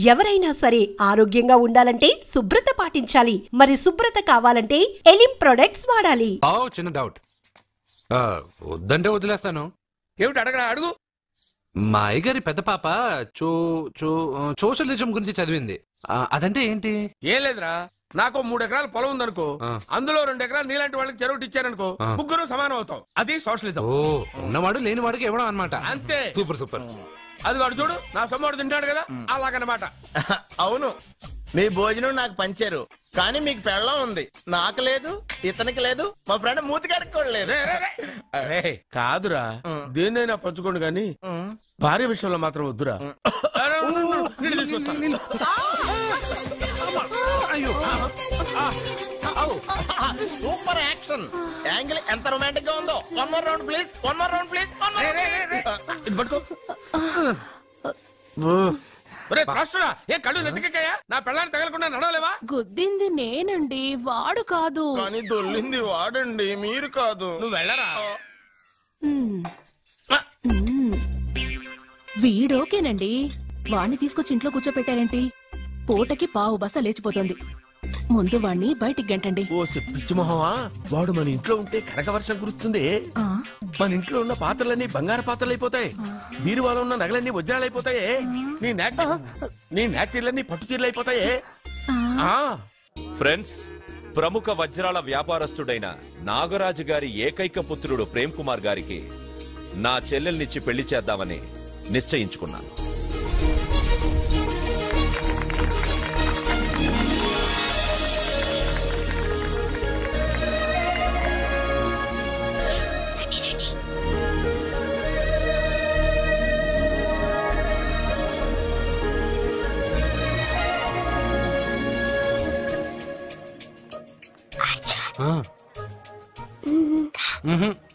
ఎవరైనా సరే ఆరోగ్యంగా ఉండాలంటే శుభ్రత పాటించాలి. మరి శుభ్రత కావాలంటే ఎలిం ప్రొడక్ట్స్ వాడాలి. చిన్న డౌట్, వద్దంటే వదిలేస్తాను. ఏమిటి అడగరా? అడుగు. మా అయ్యగారి పెద్ద పాప సోషలిజం గురించి చదివింది. అదంటే ఏంటి? ఏం లేదురా, నాకు 3 ఎకరాల పొలం ఉందనుకో, అందులో 2 ఎకరాలు నీలాంటి వాళ్ళకి చెరువు ఇచ్చారనుకో, ముగ్గురు సమానం అవుతాం. అది సోషలిజం. ఉన్నవాడు లేని వాడికి ఇవ్వడం అనమాట. అంతే. Super super. అది వాడు చూడు, నా సొమ్మడు తింటాడు కదా, అలాగనమాట. అవును, మీ భోజనం నాకు పంచారు, కానీ మీకు పెళ్ళం ఉంది, నాకు లేదు, ఇతనికి లేదు, మా ఫ్రెండ్ మూతి కడుక్కోలేదు. కాదురా, దేన్నైనా పంచుకోండి కానీ భార్య విషయంలో మాత్రం వద్దురా. సూపర్ యాక్షన్ యాంగిల్ ఎంత రొమాంటిక్ గా ఉందో. One more round please, one more round please. ఇది పట్టుకో. ఏ కళ్ళు నెత్తికెక్కాయా? నా పెళ్ళాన్ని తగలకుండా నడవలేవా? గుద్దింది నేనండి, వాడు కాదు. కానీ దొల్లింది వాడండి, మీరు కాదు. నువ్వు వెళ్ళరా. వీడోకేనండి, వాణ్ణి తీసుకొచ్చి ఇంట్లో కూర్చోపెట్టారేంటి? పూటకి పావు బస్తా లేచిపోతుంది. ముందు వాణ్ణి బయటికి గంటండి. ఓ పిచ్చి మొహమా, వాడు మన ఇంట్లో ఉంటే కనక వర్షం కురుస్తుంది. మన ఇంట్లో ఉన్న పాత్రలన్నీ బంగారు పాత్రలు అయిపోతాయి, బీరువాలో ఉన్న నగలన్నీ వజ్రాలు అయిపోతాయి, నీ నాచీర్లన్నీ పట్టు చీరలు అయిపోతాయి. ఫ్రెండ్స్, ప్రముఖ వజ్రాల వ్యాపారస్తుడైన నాగరాజు గారి ఏకైక పుత్రుడు ప్రేమ్ కుమార్ గారికి నా చెల్లెల్నిచ్చి పెళ్లి చేద్దామని నిశ్చయించుకున్నాను.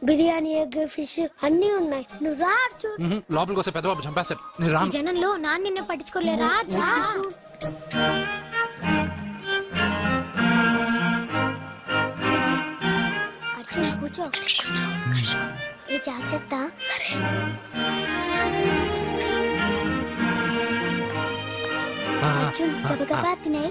బిర్యానీ, ఎగ్, ఫిష్ అన్ని ఉన్నాయి. నువ్వు రా. లోపలికి వస్తే పెద్ద బాబు చంపేస్తాడు. ఈ జనంలో నాన్న నిన్ను పట్టించుకోలేరా? అర్జున్ కూర్చో. ఏ జాగ్రత్త. సరే. అర్జున్ గబగబా తినే.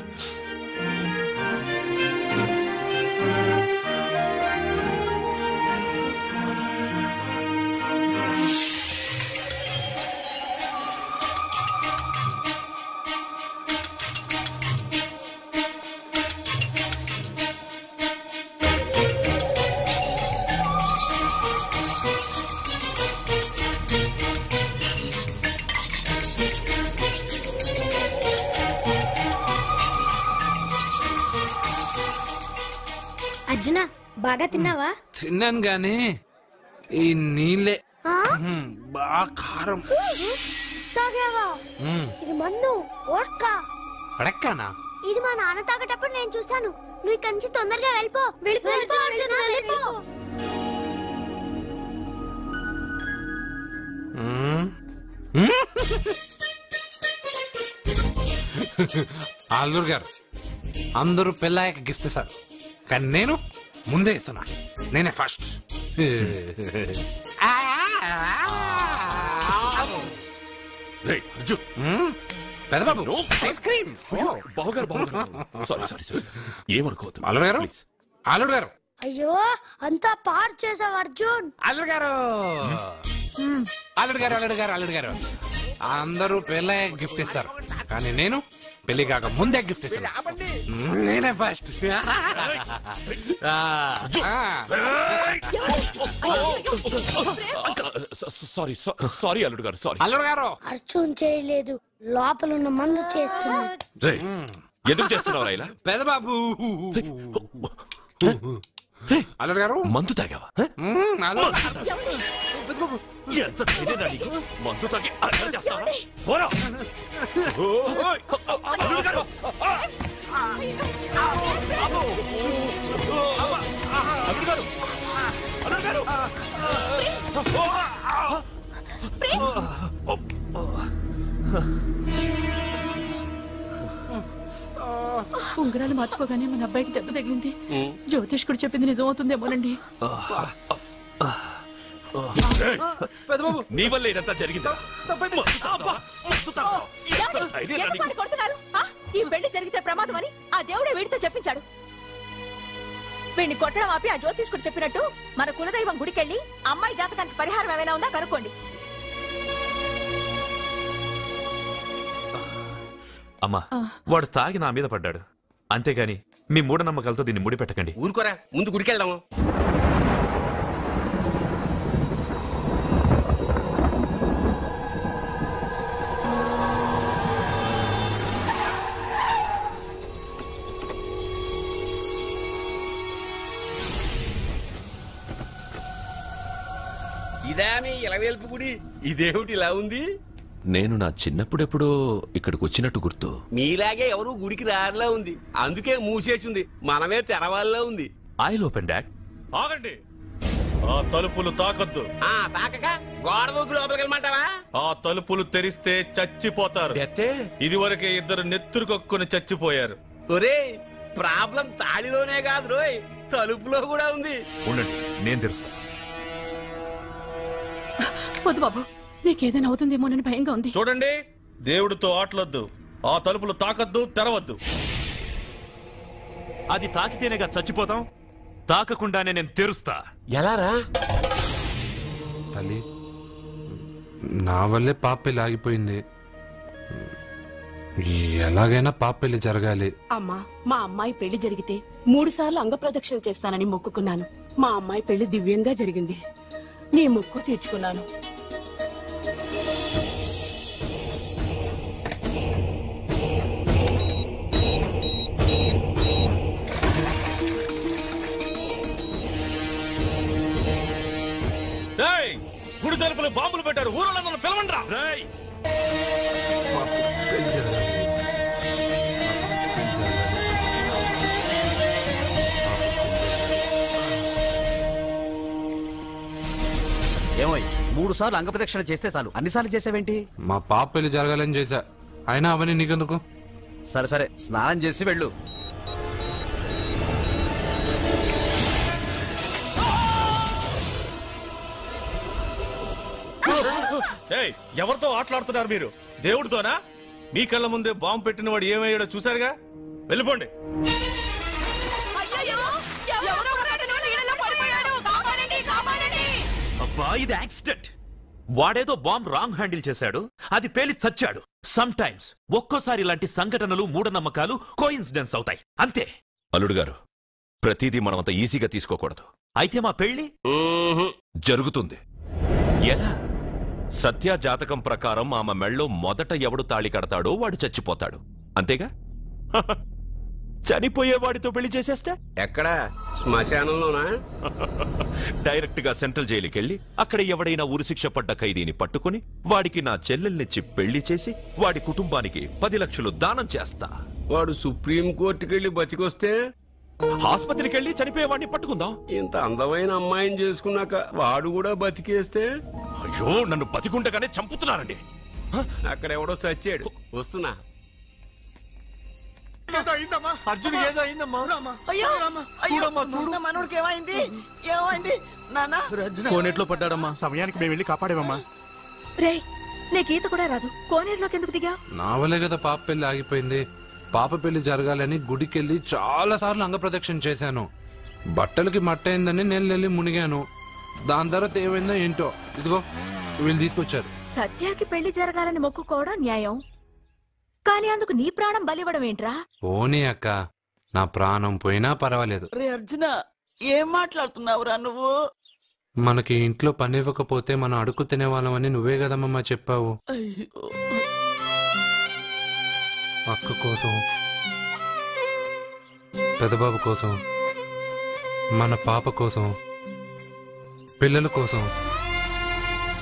అర్జున, బాగా తిన్నావా? తిన్నాను గానీ ఈ నీళ్ళే బాగా కారం. తాగావా? ఇది మందు, వోడ్కా. అడక్కానా? ఇది మా నాన్న తాగేటప్పుడు నేను చూసాను. నువ్వు ఇక్కడి నుంచి తొందరగా వెళ్ళిపో. వెళ్ళిపో అర్జున, వెళ్ళిపో. అల్లూరు గారు, అందరూ పెళ్ళాయక గిఫ్ట్ ఇస్తారు, కానీ నేను ముందే ఇస్తున్నా. నేనే ఫస్ట్. పెద్దబాబు, ఐస్ క్రీమ్. ఏమనుకోవద్దు. అల్లుడు గారు, అల్లుడు గారు. అయ్యో, అంతా పాడు చేసావు అర్జున్. అల్లుడు గారు, అల్లుడు గారు, అల్లుడు గారు, అల్లుడు గారు, అందరూ పెళ్ళాయక గిఫ్ట్ ఇస్తారు, కానీ నేను పెళ్లి కాక ముందే గిఫ్ట్ ఇస్తాను. నేనే ఫస్ట్. సారీ అల్లుడు గారు, సారీ. అల్లుడు గారు, అర్జున్ చేయలేదు, లోపల ఉన్న మందు చేస్తున్నాడు. ఎందుకు చేస్తున్నావు ఇలా? పెద్దబాబు. అల్లుడు గారు, మందు తాగావా? ఎంత తెలియదా నీకు? మందు తాగి అర్థం చేస్తావా? ఉంగరాలు మార్చుకోగానే మన అబ్బాయికి దెబ్బ తగిలింది. జ్యోతిష్కుడు చెప్పింది నిజమవుతుందేమోనండి. నీ వల్ల ఇదంతా జరిగిందా? ఈ పెళ్లి జరిగితే ప్రమాదం అని ఆ దేవుడే వీడితో చెప్పించాడు. వీడిని కొట్టడం ఆపి ఆ జ్యోతిష్కుడు చెప్పినట్టు మన కులదైవం గుడికెళ్ళి అమ్మాయి జాతకానికి పరిహారం ఏమైనా ఉందా కనుక్కోండి. అమ్మా, వాడు తాగి నా మీద పడ్డాడు, అంతేగాని మీ మూఢనమ్మకాలతో దీన్ని ముడిపెట్టకండి. ఊరుకోరా, ముందు గుడికెళ్దాము. ఇదా మీ ఇలవేల్పు గుడి? ఇదేమిటి ఇలా ఉంది? నేను నా చిన్నప్పుడెప్పుడో ఇక్కడికి వచ్చినట్టు గుర్తు. మీలాగే ఎవరు గుడికి రారులా ఉంది, అందుకే మూసేసి ఉంది. మనమే తెరవాళ్ళలో ఉంది. I open dad. ఆగండి, ఆ తలుపులు తాకొద్దు. తాకక గోడ దూకి లోపలికి వెళ్ళమంటావా? ఆ తలుపులు తెరిస్తే చచ్చిపోతారు. ఇదివరకే ఇద్దరు నెత్తురు కొక్కుని చచ్చిపోయారు. ఒరే, ప్రాబ్లం తాళిలోనే కాదు రోయ్, తలుపులో కూడా ఉంది. ఉండండి, నేను తెరుస్తా. వద్దు బాబు, నీకేదైనా అవుతుందేమోనని భయంగా ఉంది. చూడండి, దేవుడితో ఆటలొద్దు. ఆ తలుపులు తాకద్దు, తెరవద్దు. అది తాకితేనేగా చచ్చిపోతాం, తాకకుండానే నేను తెరుస్తా. ఎలారా? తల్లి, నా వల్లే పాప పెళ్లి ఆగిపోయింది. ఎలాగైనా పాప పెళ్లి జరగాలి. అమ్మా, మా అమ్మాయి పెళ్లి జరిగితే 3 సార్లు అంగప్రదక్షిణ చేస్తానని మొక్కుకున్నాను. మా అమ్మాయి పెళ్లి దివ్యంగా జరిగింది. నీ మొక్కు తీర్చుకున్నాను. గుడి తలుపులు బాంబులు పెట్టారు, ఊరోళ్ళందరూ పిలవండ్రా. ఏమోయ్, 3 సార్లు అంగప్రదక్షిణ చేస్తే చాలు, అన్నిసార్లు చేసావేంటి? మా పాప పెళ్లి జరగాలని చేశా, అయినా అవన్నీ నీకెందుకు? సరే సరే, స్నానం చేసి వెళ్ళు. ఎవరితో ఆటలాడుతున్నారు మీరు? దేవుడితోనా? మీ కళ్ళ ముందే బాంబు పెట్టిన వాడు ఏమయ్యాడో చూసారుగా. వెళ్ళిపోండి. అబ్బా, ఇది యాక్సిడెంట్. వాడేదో బాంబ్ రాంగ్ హ్యాండిల్ చేశాడు, అది పేలి చచ్చాడు. సమ్ టైమ్స్ ఒక్కోసారి ఇలాంటి సంఘటనలు మూఢనమ్మకాలు కోఇన్సిడెన్స్ అవుతాయి, అంతే. అల్లుడు గారు, ప్రతిదీ మనమంత ఈజీగా తీసుకోకూడదు. అయితే మా పెళ్లి జరుగుతుంది. ఎలా? సత్య జాతకం ప్రకారం ఆమె మెళ్ళో మొదట ఎవడు తాళి కడతాడో వాడు చచ్చిపోతాడు, అంతేగా? చనిపోయేవాడితో పెళ్లి చేసేస్తే ఎక్కడ? శ్మశానంలోనా? డైరెక్ట్ గా సెంట్రల్ జైలుకి వెళ్ళి అక్కడ ఎవడైనా ఉరిశిక్ష పడ్డ ఖైదీని పట్టుకుని వాడికి నా చెల్లెల్నిచ్చి పెళ్లి చేసి వాడి కుటుంబానికి 10 లక్షలు దానం చేస్తా. వాడు సుప్రీం కోర్టుకెళ్ళి బతికొస్తే ఆసుపత్రికి వెళ్ళి చనిపోయేవాడిని పట్టుకుందాం. ఇంత అందమైన అమ్మాయిని చేసుకున్నాక వాడు కూడా బతికేస్తే? అయ్యో, నన్ను బతికుండగానే చంపుతున్నారండి. అక్కడెవడో చచ్చాడు, వస్తున్నా. అర్జున్ ఏదో అయిందమ్మా. మనోడికి ఏమైంది? ఏమైంది నాన్న? కోనేట్లో పడ్డాడమ్మా, సమయానికి మేము వెళ్ళి కాపాడేమమ్మా. రే, నీకు ఈత కూడా రాదు, కోనేరులోకి ఎందుకు దిగా? నా వల్లే కదా పాప పెళ్లి ఆగిపోయింది. పాప పెళ్లి జరగాలని గుడికెళ్ళి చాలా సార్లు అంగప్రదక్షిణ చేశాను. బట్టలకి మట్టయిందని నేను వెళ్ళి మునిగాను. దాని తర్వాత ఏమైందో ఏంటో, ఇదిగో వీళ్ళు తీసుకొచ్చారు. సత్యాకి పెళ్లి జరగాలని మొక్కుకోవడం న్యాయం, కానీ అందుకు నీ ప్రాణం బలివ్వడం ఏంట్రా? పోనీ అక్క, నా ప్రాణం పోయినా పర్వాలేదు. రే అర్జున, ఏం మాట్లాడుతున్నావురా నువ్వు? మనకి ఇంట్లో పని ఇవ్వకపోతే మనం అడుగు తినేవాళ్ళమని నువ్వే కదమ్మా చెప్పావు. అక్క కోసం, పెదబాబు కోసం, మన పాప కోసం, పిల్లల కోసం,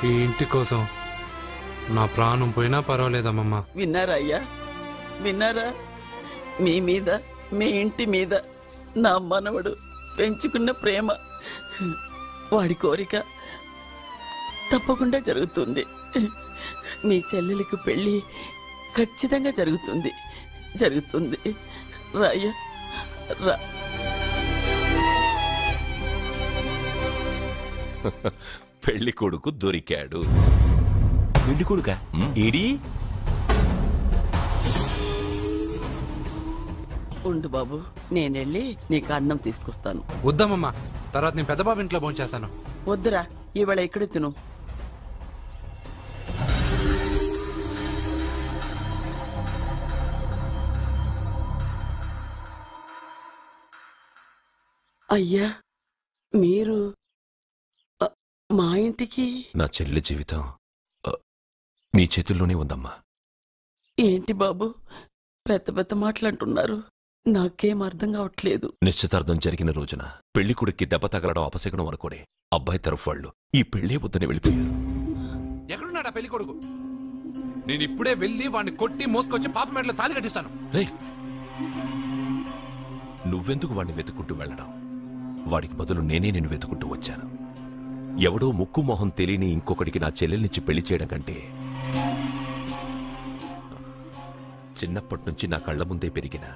ఈ ఇంటి కోసం నా ప్రాణం పోయినా పర్వాలేదమ్మా. విన్నారా అయ్యా, విన్నారా? మీ మీద, మీ ఇంటి మీద నా మనవడు పెంచుకున్న ప్రేమ, వాడి కోరిక తప్పకుండా జరుగుతుంది. మీ చెల్లెలికి పెళ్లి ఖచ్చితంగా జరుగుతుంది, జరుగుతుంది. రాయ్యా, రా. పెళ్లి కొడుకు దొరికాడు. పెళ్లి కొడుక ఏడి? ఉండు బాబు, నేనెళ్ళి నీకు అన్నం తీసుకొస్తాను. వద్దామమ్మా, తర్వాత నేను పెద్ద బాబు ఇంట్లో భోంచేస్తాను. వద్దురా, ఇవాళ ఇక్కడే తిను. అయ్యా, మీరు మా ఇంటికి? నా చెల్లి జీవితం మీ చేతుల్లోనే ఉందమ్మా. ఏంటి బాబు పెద్ద పెద్ద మాటలంటున్నారు? నాకేం అర్థం కావట్లేదు. నిశ్చితార్థం జరిగిన రోజున పెళ్లి కొడుక్కి దెబ్బ తగలడం అపశకునం అనుకోడే అబ్బాయి తరఫు వాళ్ళు ఈ పెళ్లే వద్దని వెళ్ళిపోయారు. ఎక్కడున్నాడా పెళ్లి కొడుకు? నేను ఇప్పుడే వెళ్ళి వాడిని కొట్టి మోసుకొచ్చి పాప మెడలో తాళి కట్టిస్తాను. రే, నువ్వెందుకు వాడిని వెతుక్కుంటూ వెళ్ళడం? వాడికి బదులు నేనే నిన్ను వెతుకుంటూ వచ్చాను. ఎవడో ముక్కు మొహం తెలియని ఇంకొకడికి నా చెల్లెల్నిచ్చి పెళ్లి చేయడం కంటే చిన్నప్పటి నుంచి నా కళ్ల ముందే పెరిగిన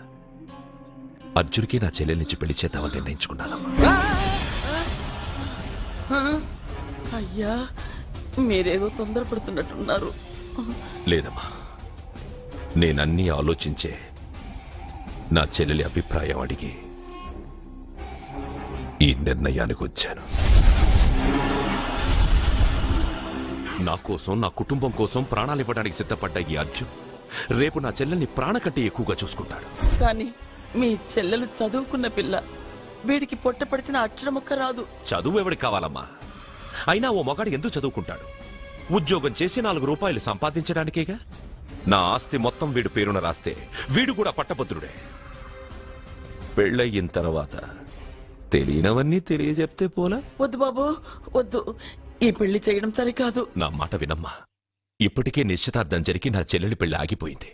అర్జున్కి నా చెల్లెల్నిచ్చి పెళ్లి చేద్దామని నిర్ణయించుకున్నానమ్మా. అయ్యా, మీరేదో తొందరపడుతున్నట్టున్నారు. లేదమ్మా, నేనన్నీ ఆలోచించే నా చెల్లెలి అభిప్రాయం అడిగి ఈ నిర్ణయానికి వచ్చాను. నా కోసం, నా కుటుంబం కోసం ప్రాణాలివ్వడానికి సిద్ధపడ్డ ఈ అర్జున్ రేపు నా చెల్లెల్ని ప్రాణ కంటే ఎక్కువగా చూసుకుంటాడు. కానీ మీ చెల్లెలు చదువుకున్న పిల్ల, వీడికి పొట్టపడిచిన అక్షరముక్క రాదు. చదువు ఎవడికి కావాలమ్మా? అయినా ఓ మగాడు ఎందుకు చదువుకుంటాడు? ఉద్యోగం చేసి 4 రూపాయలు సంపాదించడానికేగా. నా ఆస్తి మొత్తం వీడు పేరున రాస్తే వీడు కూడా పట్టభద్రుడే. పెళ్ళయిన తర్వాత తెలియనవన్నీ తెలియజెప్తే పోలా? వద్దు బాబు, వద్దు. ఈ పెళ్లి చేయడం సరికాదు. నా మాట వినమ్మా. ఇప్పటికే నిశ్చితార్థం జరిగి నా చెల్లెలి పెళ్లి ఆగిపోయింది.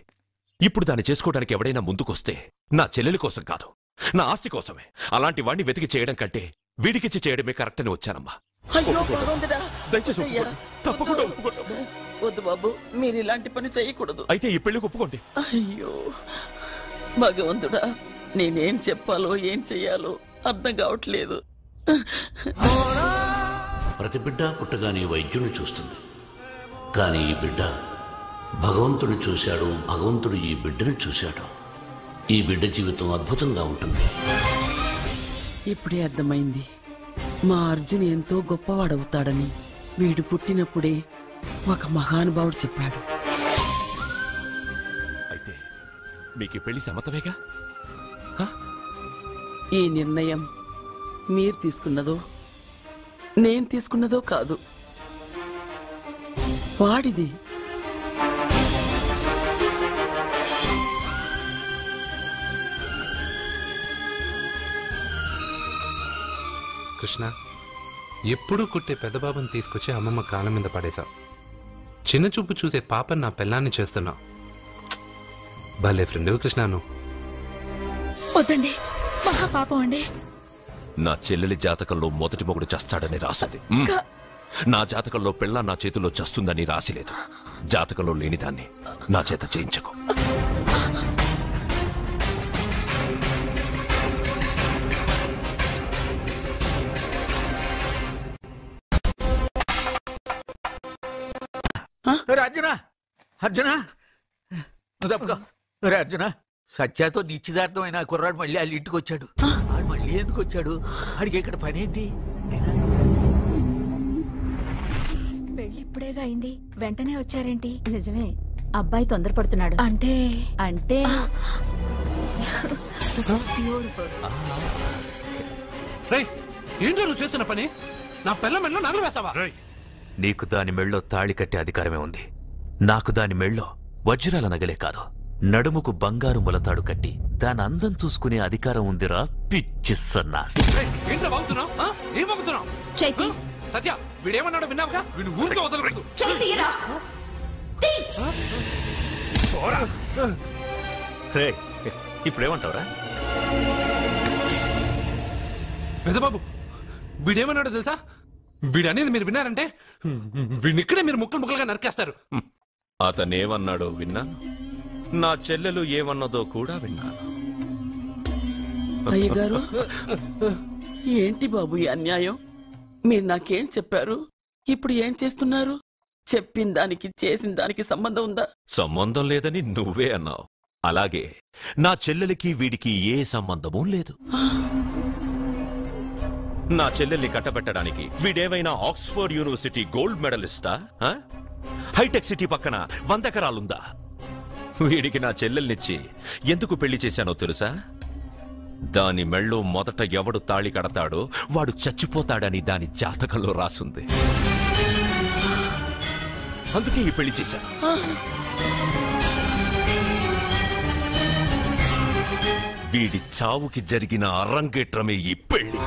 ఇప్పుడు దాన్ని చేసుకోవడానికి ఎవడైనా ముందుకొస్తే నా చెల్లెలి కోసం కాదు, నా ఆస్తి కోసమే. అలాంటి వాణ్ణి వెతికి చేయడం కంటే వీడికిచ్చి చేయడమే కరెక్ట్ అని వచ్చానమ్మా. దయచేసి తప్పకుండా ఒప్పుకోండి. వద్దు బాబు, మీరు ఇలాంటి పని చేయకూడదు. అయితే ఈ పెళ్లికి ఒప్పుకోండి. అయ్యో భగవంతుడా, నేనేం చెప్పాలో ఏం చెయ్యాలో అర్థం కావట్లేదు. ప్రతి బిడ్డ పుట్టగానే వైద్యుని చూస్తుంది, కానీ ఈ బిడ్డ భగవంతుడు చూశాడు. భగవంతుడు ఈ బిడ్డను చూశాడు. ఈ బిడ్డ జీవితం అద్భుతంగా ఉంటుంది. ఇప్పుడే అర్థమైంది, మా అర్జున్ ఎంతో గొప్పవాడవుతాడని. వీడు పుట్టినప్పుడే ఒక మహానుభావుడు చెప్పాడు. అయితే మీకు ఈ పెళ్లి సమ్మతమేగా? ఈ నిర్ణయం మీరు తీసుకున్నదో నేను తీసుకున్నదో కాదు, వాడిది. కృష్ణ, ఎప్పుడూ కుట్టే పెద్దబాబుని తీసుకొచ్చి అమ్మమ్మ కాళ్ళ మీద పడేశావు. చిన్న చూపు చూసే పాపని నా పెళ్ళాన్ని చేస్తున్నావు. భలే ఫ్రెండ్ కృష్ణ నువ్వు. వద్దండి, మహాపాపం అండి. నా చెల్లెలి జాతకంలో మొదటి మొగుడు చస్తాడని రాసింది. నా జాతకంలో పెళ్ళ నా చేతిలో చస్తుందని రాసిలేదు. జాతకంలో లేనిదాన్ని నా చేత చేయించకు. అర్జున, అర్జున తప్పుకో. అర్జున, సత్యాతో నిశ్చితార్థమైన కుర్రాడు మళ్ళీ వాళ్ళ ఇంటికి వచ్చాడు. వాడు మళ్ళీ ఎందుకు వచ్చాడు? వాడికి ఇక్కడ పని ఏంటి? పెళ్లి ఇప్పుడేగా అయింది, వెంటనే వచ్చారేంటి? నిజమే, అబ్బాయి తొందరపడుతున్నాడు. అంటే అంటే ఏంటో నువ్వు చేస్తున్న పని? నా పిల్ల మెళ్ళో నగలు వేస్తావా? నీకు దాని మెళ్ళో తాళి కట్టే అధికారమే ఉంది. నాకు దాని మెళ్ళో వజ్రాల నగలే కాదు, నడుముకు బంగారు మొలతాడు కట్టి దాని అందం చూసుకునే అధికారం ఉందిరా పిచ్చి సన్నాసి. సత్య, వీడేమన్నాడో విన్నావుగా? వీడు ఊరికే వదలకూడదు. ఇప్పుడేమంటావురా? పెద్దబాబు, వీడేమన్నాడో తెలుసా? వీడనేది మీరు విన్నారంటే వీడినిక్కడే మీరు ముక్కలు ముక్కలుగా నరికేస్తారు. అతనేమన్నాడో విన్నాను, నా చెల్లెలు ఏమన్నదో కూడా విన్నాను. అయ్యగారు, ఏంటి బాబు ఈ అన్యాయం? మీరు నాకేం చెప్పారు? ఇప్పుడు ఏం చేస్తున్నారు? చెప్పిన దానికి చేసిన దానికి సంబంధం ఉందా? సంబంధం లేదని నువ్వే అన్నావు. అలాగే నా చెల్లెలికి వీడికి ఏ సంబంధమూ లేదు. నా చెల్లెల్ని కట్టబెట్టడానికి వీడేమైనా ఆక్స్ఫర్డ్ యూనివర్సిటీ గోల్డ్ మెడలిస్టా? హైటెక్ సిటీ పక్కన 100 ఎకరాలుందా? వీడికి నా చెల్లెల్నిచ్చి ఎందుకు పెళ్లి చేశానో తెలుసా? దాని మెళ్ళో మొదట ఎవడు తాళి కడతాడో వాడు చచ్చిపోతాడని దాని జాతకంలో రాసుంది. అందుకే ఈ పెళ్లి చేశాను. వీడి చావుకి జరిగిన అరంగేట్రమే ఈ పెళ్లి.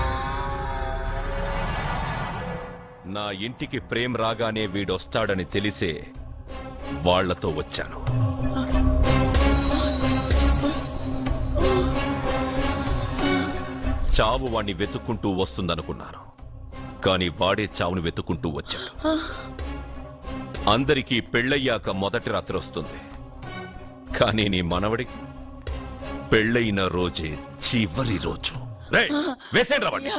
నా ఇంటికి ప్రేమ్ రాగానే వీడొస్తాడని తెలిసే వాళ్లతో వచ్చాను. చావు వాణ్ణి వెతుక్కుంటూ వస్తుందనుకున్నాను, కాని వాడే చావుని వెతుక్కుంటూ వచ్చాడు. అందరికీ పెళ్ళయ్యాక మొదటి రాత్రి వస్తుంది, కానీ నీ మనవడికి పెళ్ళైన రోజే చివరి రోజు. వేసేండి రావండి.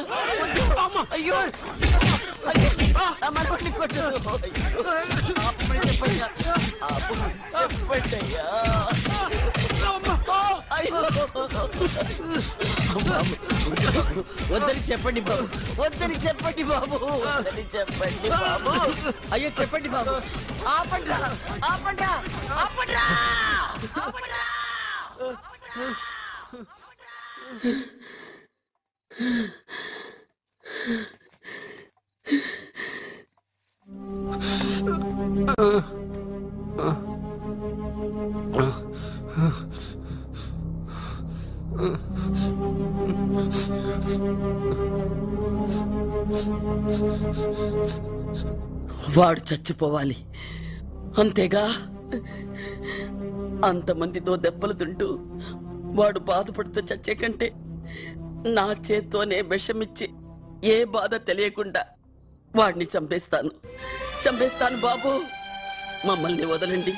వద్దని చెప్పండి బాబు, వద్దని చెప్పండి బాబు, వద్దని చెప్పండి బాబు. అయ్యో చెప్పండి బాబు. ఆపండ్రా, ఆపండ్రా, ఆపండ్రా, ఆపండ్రా. వాడు చచ్చిపోవాలి అంతేగా. అంతమందితో దెబ్బలు తింటూ వాడు బాధపడుతూ చచ్చే కంటే నా చేత్తోనే విషమిచ్చి ఏ బాధ తెలియకుండా వాడిని చంపేస్తాను, చంపేస్తాను బాబు. మమ్మల్ని వదలండి.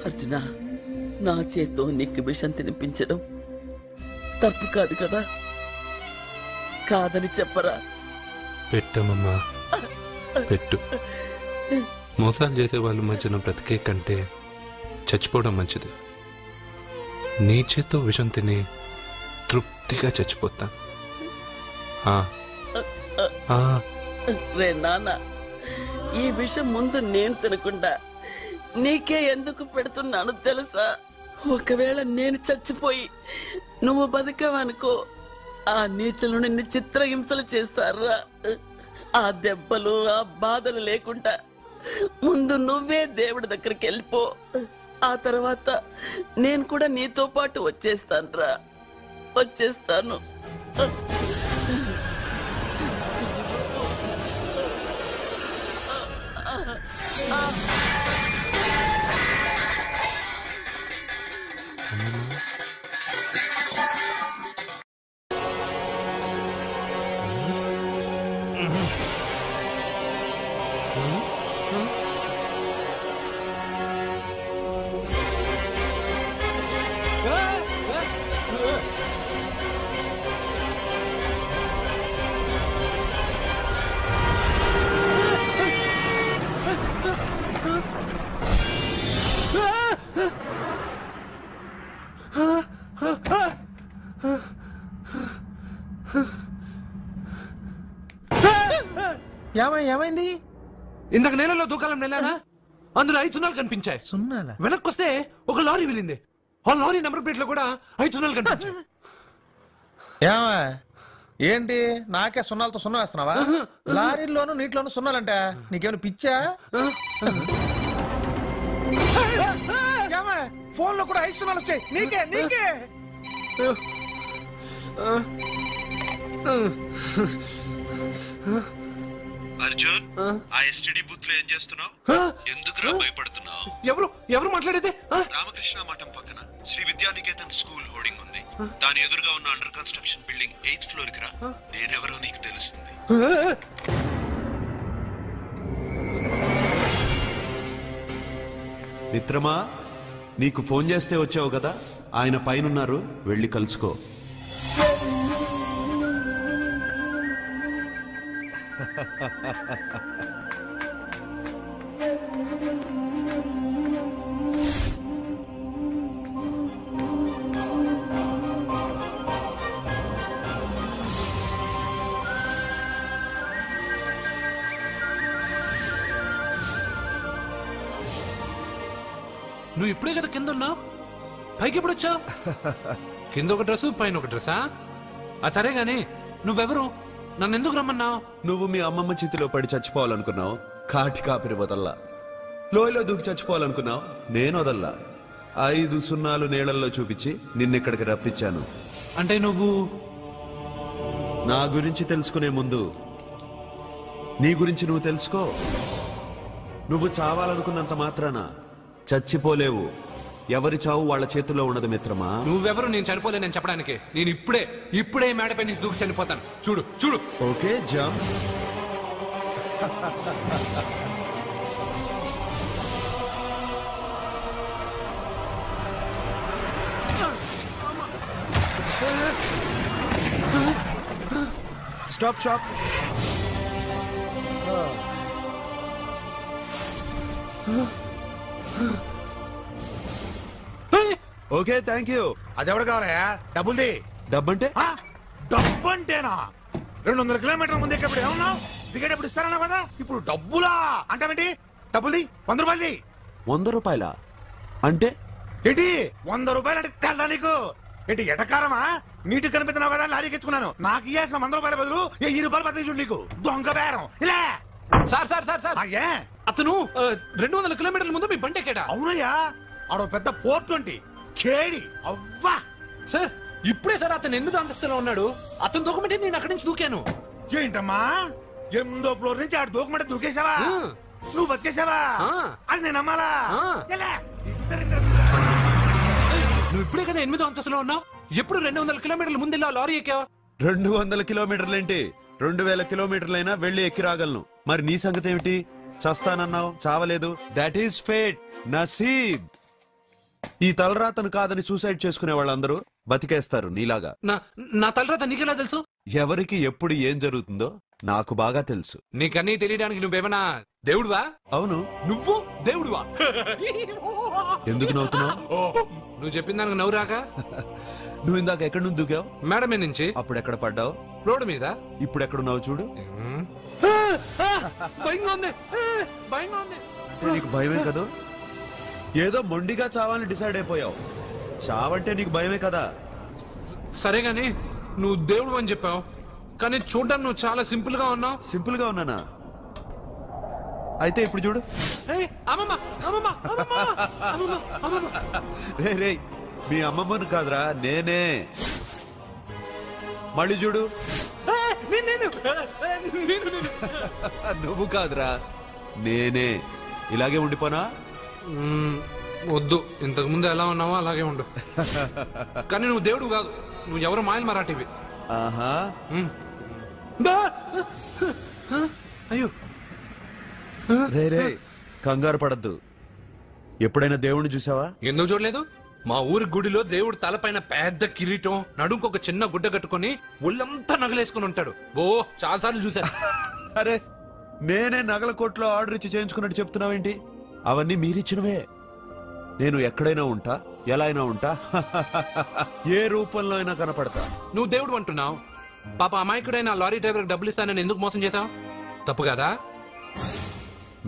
అర్జున, నా చేత్తో నీకు విషం తినిపించడం తప్పు కాదు కదా? కాదని చెప్పరా? పెట్టమమ్మా, పెట్టు. మోసాలు చేసే వాళ్ళ మధ్యన బ్రతికే కంటే చచ్చిపోవడం మంచిది. నీ చేత్తో విషం తిని తృప్తిగా చచ్చిపోతా. రే నాన్న, ఈ విషయం ముందు నేను తినకుండా నీకే ఎందుకు పెడుతున్నాను తెలుసా? ఒకవేళ నేను చచ్చిపోయి నువ్వు బతికావనుకో, ఆ నీచులు నిన్ను చిత్రహింసలు చేస్తారా? ఆ దెబ్బలు ఆ బాధలు లేకుండా ముందు నువ్వే దేవుడి దగ్గరికి వెళ్ళిపో. ఆ తర్వాత నేను కూడా నీతో పాటు వచ్చేస్తాను రా, వచ్చేస్తాను. ఏమైంది? ఇందాక నేలలో దూకాలం నెలానా, అందులో 5 సున్నాలు కనిపించాయి. సున్నాలా? వెనక్కొస్తే ఒక లారీ వెళ్ళింది. ఆ లారీ నెంబర్ ప్లేట్ లో కూడా 5 సున్నాలు కనిపించాయి. ఏంటి నాకే సున్నాలతో సున్నా వేస్తున్నావా? లారీల్లోనూ నీటిలోనూ సున్నాలంటే నీకేమైనా పిచ్చా? ఫోన్ లో కూడా 5 సున్నాలు వచ్చాయి. నీకే నీకే అర్జున్, ఆ ఎస్టీడీ బూత్ లో ఏం చేస్తున్నావు? ఎందుకురా భయపడుతున్నావు? ఎవరు మాట్లాడేది? రామకృష్ణ మఠం పక్కన శ్రీ విద్యానికేతన్ స్కూల్ హోర్డింగ్ ఉంది. దాని ఎదురుగా ఉన్న under construction building 8th floor కి రా. నేనెవరో నీకు తెలుస్తుంది. మిత్రమా, నీకు ఫోన్ చేస్తే వచ్చావు కదా, ఆయన పైనున్నారు, వెళ్ళి కలుసుకో. నువ్వు ఇప్పుడే కదా కింద ఉన్నావు, పైకి ఎప్పుడు వచ్చావు? కింద ఒక డ్రెస్, పైన ఒక డ్రెస్సా? సరే గాని నువ్వెవరు? నన్ను ఎందుకు రమ్మన్నావు? నువ్వు మీ అమ్మమ్మ చేతిలో పడి చచ్చిపోవాలనుకున్నావు, కాటి కాపిరి వదల్లా. లోయలో దూకి చచ్చిపోవాలనుకున్నావు, నేను వదల్లా. 5 సున్నాలు నీళ్ళల్లో చూపించి నిన్నెక్కడికి రప్పించాను. అంటే నువ్వు నా గురించి తెలుసుకునే ముందు నీ గురించి నువ్వు తెలుసుకో. నువ్వు చావాలనుకున్నంత మాత్రాన చచ్చిపోలేవు. ఎవరి చావు వాళ్ళ చేతుల్లో ఉండదు మిత్రమా. నువ్వెవరు నేను చనిపోలేనని చెప్పడానికి? నేను ఇప్పుడే మేడపై నుంచి దూకి చనిపోతాను. చూడు చూడు. Okay, jump. Stop stop. Okay, thank you. అదెవడు కావాలయా? డబ్బుల్ది. డబ్బంటే? డబ్బంటేనా? 200 కిలోమీటర్ల ముందు ఎక్కడ ఏమన్నావు? దిగేటప్పుడు ఇస్తారన్నా కదా, ఇప్పుడు డబ్బులా అంటావేంటి? డబ్బుల్ది. 100 రూపాయలది. 100 రూపాయలా అంటే ఏంటి? 100 రూపాయలు అంటే తెల్దా నీకు? ఏంటి ఎటకారమా? నీటి కనిపిస్తున్నావు కదా, లారీకి ఎత్తుకున్నాను. నాకు ఇయ్యాల్సిన 100 రూపాయల బదులు 1000 రూపాయలు బతికి చూడు. నీకు దొంగ బేరం. ఇలా సార్ అతను 200 కిలోమీటర్ల ముందు మీ బండి ఎక్కాడా? అవునయ్యా, ఆడో పెద్ద పోర్ట్ వంటి కేడి. అవ్వా సార్, ఇప్పుడే సార్ అతను 8వ అంతస్తులో ఉన్నాడు. అతను దూకమంటే నేను అక్కడి నుంచి దూకాను. ఏంటమ్మా, 8వ ఫ్లోర్ నుంచి ఆడు దూకమంటే దూకేశావా? నువ్వు బతికేశావా? అది నేను నమ్మాలా? నువ్వు ఇప్పుడే కదా 8వ అంతస్తులో ఉన్నావు. ఎప్పుడు 200 కిలోమీటర్ల ముందు లారీ ఎక్కావా? 200 కిలోమీటర్లేంటి, 2000 కిలోమీటర్లైనా వెళ్ళి ఎక్కి రాగలను. మరి నీ సంగతి ఏమిటి? చస్తానన్నావు, చావలేదు. That is fate, నసీబ్. ఈ తలరాతను కాదని సూసైడ్ చేసుకునే వాళ్ళందరూ బతికేస్తారు నీలాగా. నా తలరాత నీకెలా తెలుసు? ఎవరికి ఎప్పుడు ఏం జరుగుతుందో నాకు బాగా తెలుసు. నీకన్నీ తెలియడానికి నువ్వేమన్నా దేవుడువా? అవును. నువ్వు దేవుడువా? ఎందుకు నవ్వుతున్నావు? నువ్వు చెప్పిన దానికి నవ్వు రాక? నువ్వు ఇందాక ఎక్కడి నుంచి దూకావు? మేడ మీద నుంచి. అప్పుడు ఎక్కడ పడ్డావు? రోడ్డు మీద. ఇప్పుడు ఎక్కడున్నావు చూడు. భయంగా ఉంది. నీకు భయమే కదా? ఏదో మొండిగా చావాలని డిసైడ్ అయిపోయావు. చావంటే నీకు భయమే కదా? సరే గాని నువ్వు దేవుడు అని చెప్పావు, కానీ చూడడానికి నువ్వు చాలా సింపుల్ గా ఉన్నావు. సింపుల్ గా ఉన్నానా? అయితే ఇప్పుడు చూడు. రే రే, మీ అమ్మమ్మను కాదురా, నేనే. మళ్ళీ చూడు. నువ్వు కాదురా, నేనే. ఇలాగే ఉండిపోనా? వద్దు, ఇంతకు ముందు ఎలా ఉన్నావో అలాగే ఉండు. కానీ నువ్వు దేవుడు కాదు, నువ్వు ఎవరు మాయలు మరాఠీవి. ఆహా. అయ్యో రే రే, కంగారు పడద్దు. ఎప్పుడైనా దేవుణ్ణి చూసావా? ఎందుకు చూడలేదు? మా ఊరి గుడిలో దేవుడు తలపైన పెద్ద కిరీటం, నడుంకు ఒక చిన్న గుడ్డ కట్టుకుని ఒళ్ళంతా నగలేసుకుని ఉంటాడు. ఓ చాలా సార్లు చూశాను. అరే, నేనే నగల కోట్లో ఆర్డర్ ఇచ్చి చేయించుకున్నట్టు చెప్తున్నావేంటి? అవన్నీ మీరిచ్చినవే. నేను ఎక్కడైనా ఉంటా, ఎలా అయినా ఉంటా, ఏ రూపంలో అయినా కనపడతా. నువ్వు దేవుడు అంటున్నావు, పాప అమాయకుడైన లారీ డ్రైవర్ డబ్బులు ఇస్తానని ఎందుకు మోసం చేశావు? తప్పు కదా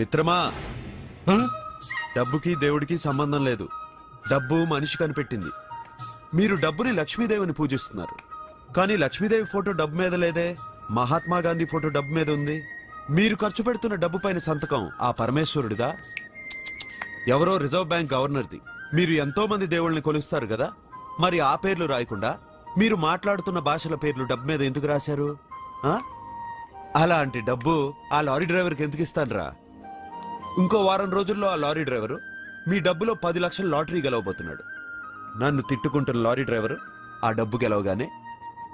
మిత్రమా? డబ్బుకి దేవుడికి సంబంధం లేదు. డబ్బు మనిషి కనిపెట్టింది. మీరు డబ్బుని లక్ష్మీదేవిని పూజిస్తున్నారు. కానీ లక్ష్మీదేవి ఫోటో డబ్బు మీద లేదే, మహాత్మా గాంధీ ఫోటో డబ్బు మీద ఉంది. మీరు ఖర్చు పెడుతున్న డబ్బు పైన సంతకం ఆ పరమేశ్వరుడిదా, ఎవరో రిజర్వ్ బ్యాంక్ గవర్నర్ది? మీరు ఎంతో మంది దేవుళ్ళని కొలుస్తారు కదా, మరి ఆ పేర్లు రాయకుండా మీరు మాట్లాడుతున్న భాషల పేర్లు డబ్బు మీద ఎందుకు రాశారు? అలాంటి డబ్బు ఆ లారీ డ్రైవర్కి ఎందుకు ఇస్తానరా? ఇంకో వారం రోజుల్లో ఆ లారీ డ్రైవరు మీ డబ్బులో 10 లక్షల లాటరీ గెలవబోతున్నాడు. నన్ను తిట్టుకుంటున్న లారీ డ్రైవరు ఆ డబ్బు గెలవగానే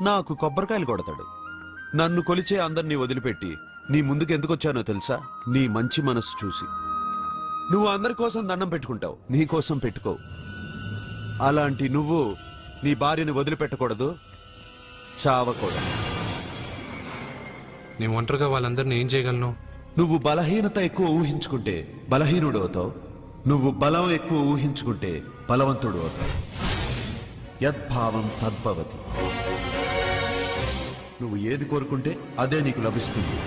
నాకు కొబ్బరికాయలు కొడతాడు. నన్ను కొలిచే అందరినీ వదిలిపెట్టి నీ ముందుకు ఎందుకు వచ్చానో తెలుసా? నీ మంచి మనసు చూసి. నువ్వు అందరి కోసం దండం పెట్టుకుంటావు, నీ కోసం పెట్టుకోవు. అలాంటి నువ్వు నీ భార్యని వదిలిపెట్టకూడదు, చావకూడదు. నీ ఒంటరిగా వాళ్ళందరినీ ఏం చేయగలను? నువ్వు బలహీనత ఎక్కువ ఊహించుకుంటే బలహీనుడు అవుతావు, నువ్వు బలం ఎక్కువ ఊహించుకుంటే బలవంతుడు అవుతావు. యద్భావం తద్భవతి. నువ్వు ఏది కోరుకుంటే అదే నీకు లభిస్తుంది.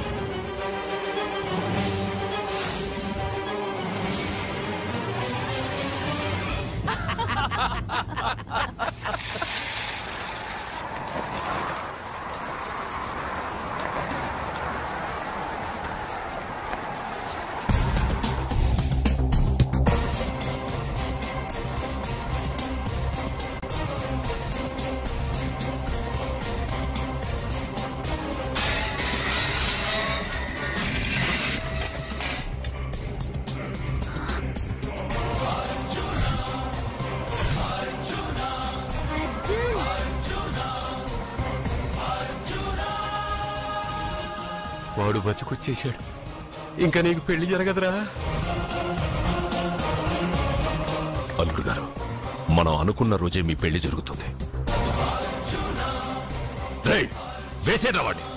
వాడు బతికొచ్చేశాడు. ఇంకా నీకు పెళ్లి జరగదురా. అల్లుడు గారు, మనం అనుకున్న రోజే మీ పెళ్లి జరుగుతుంది. వేసేరా వాడిని.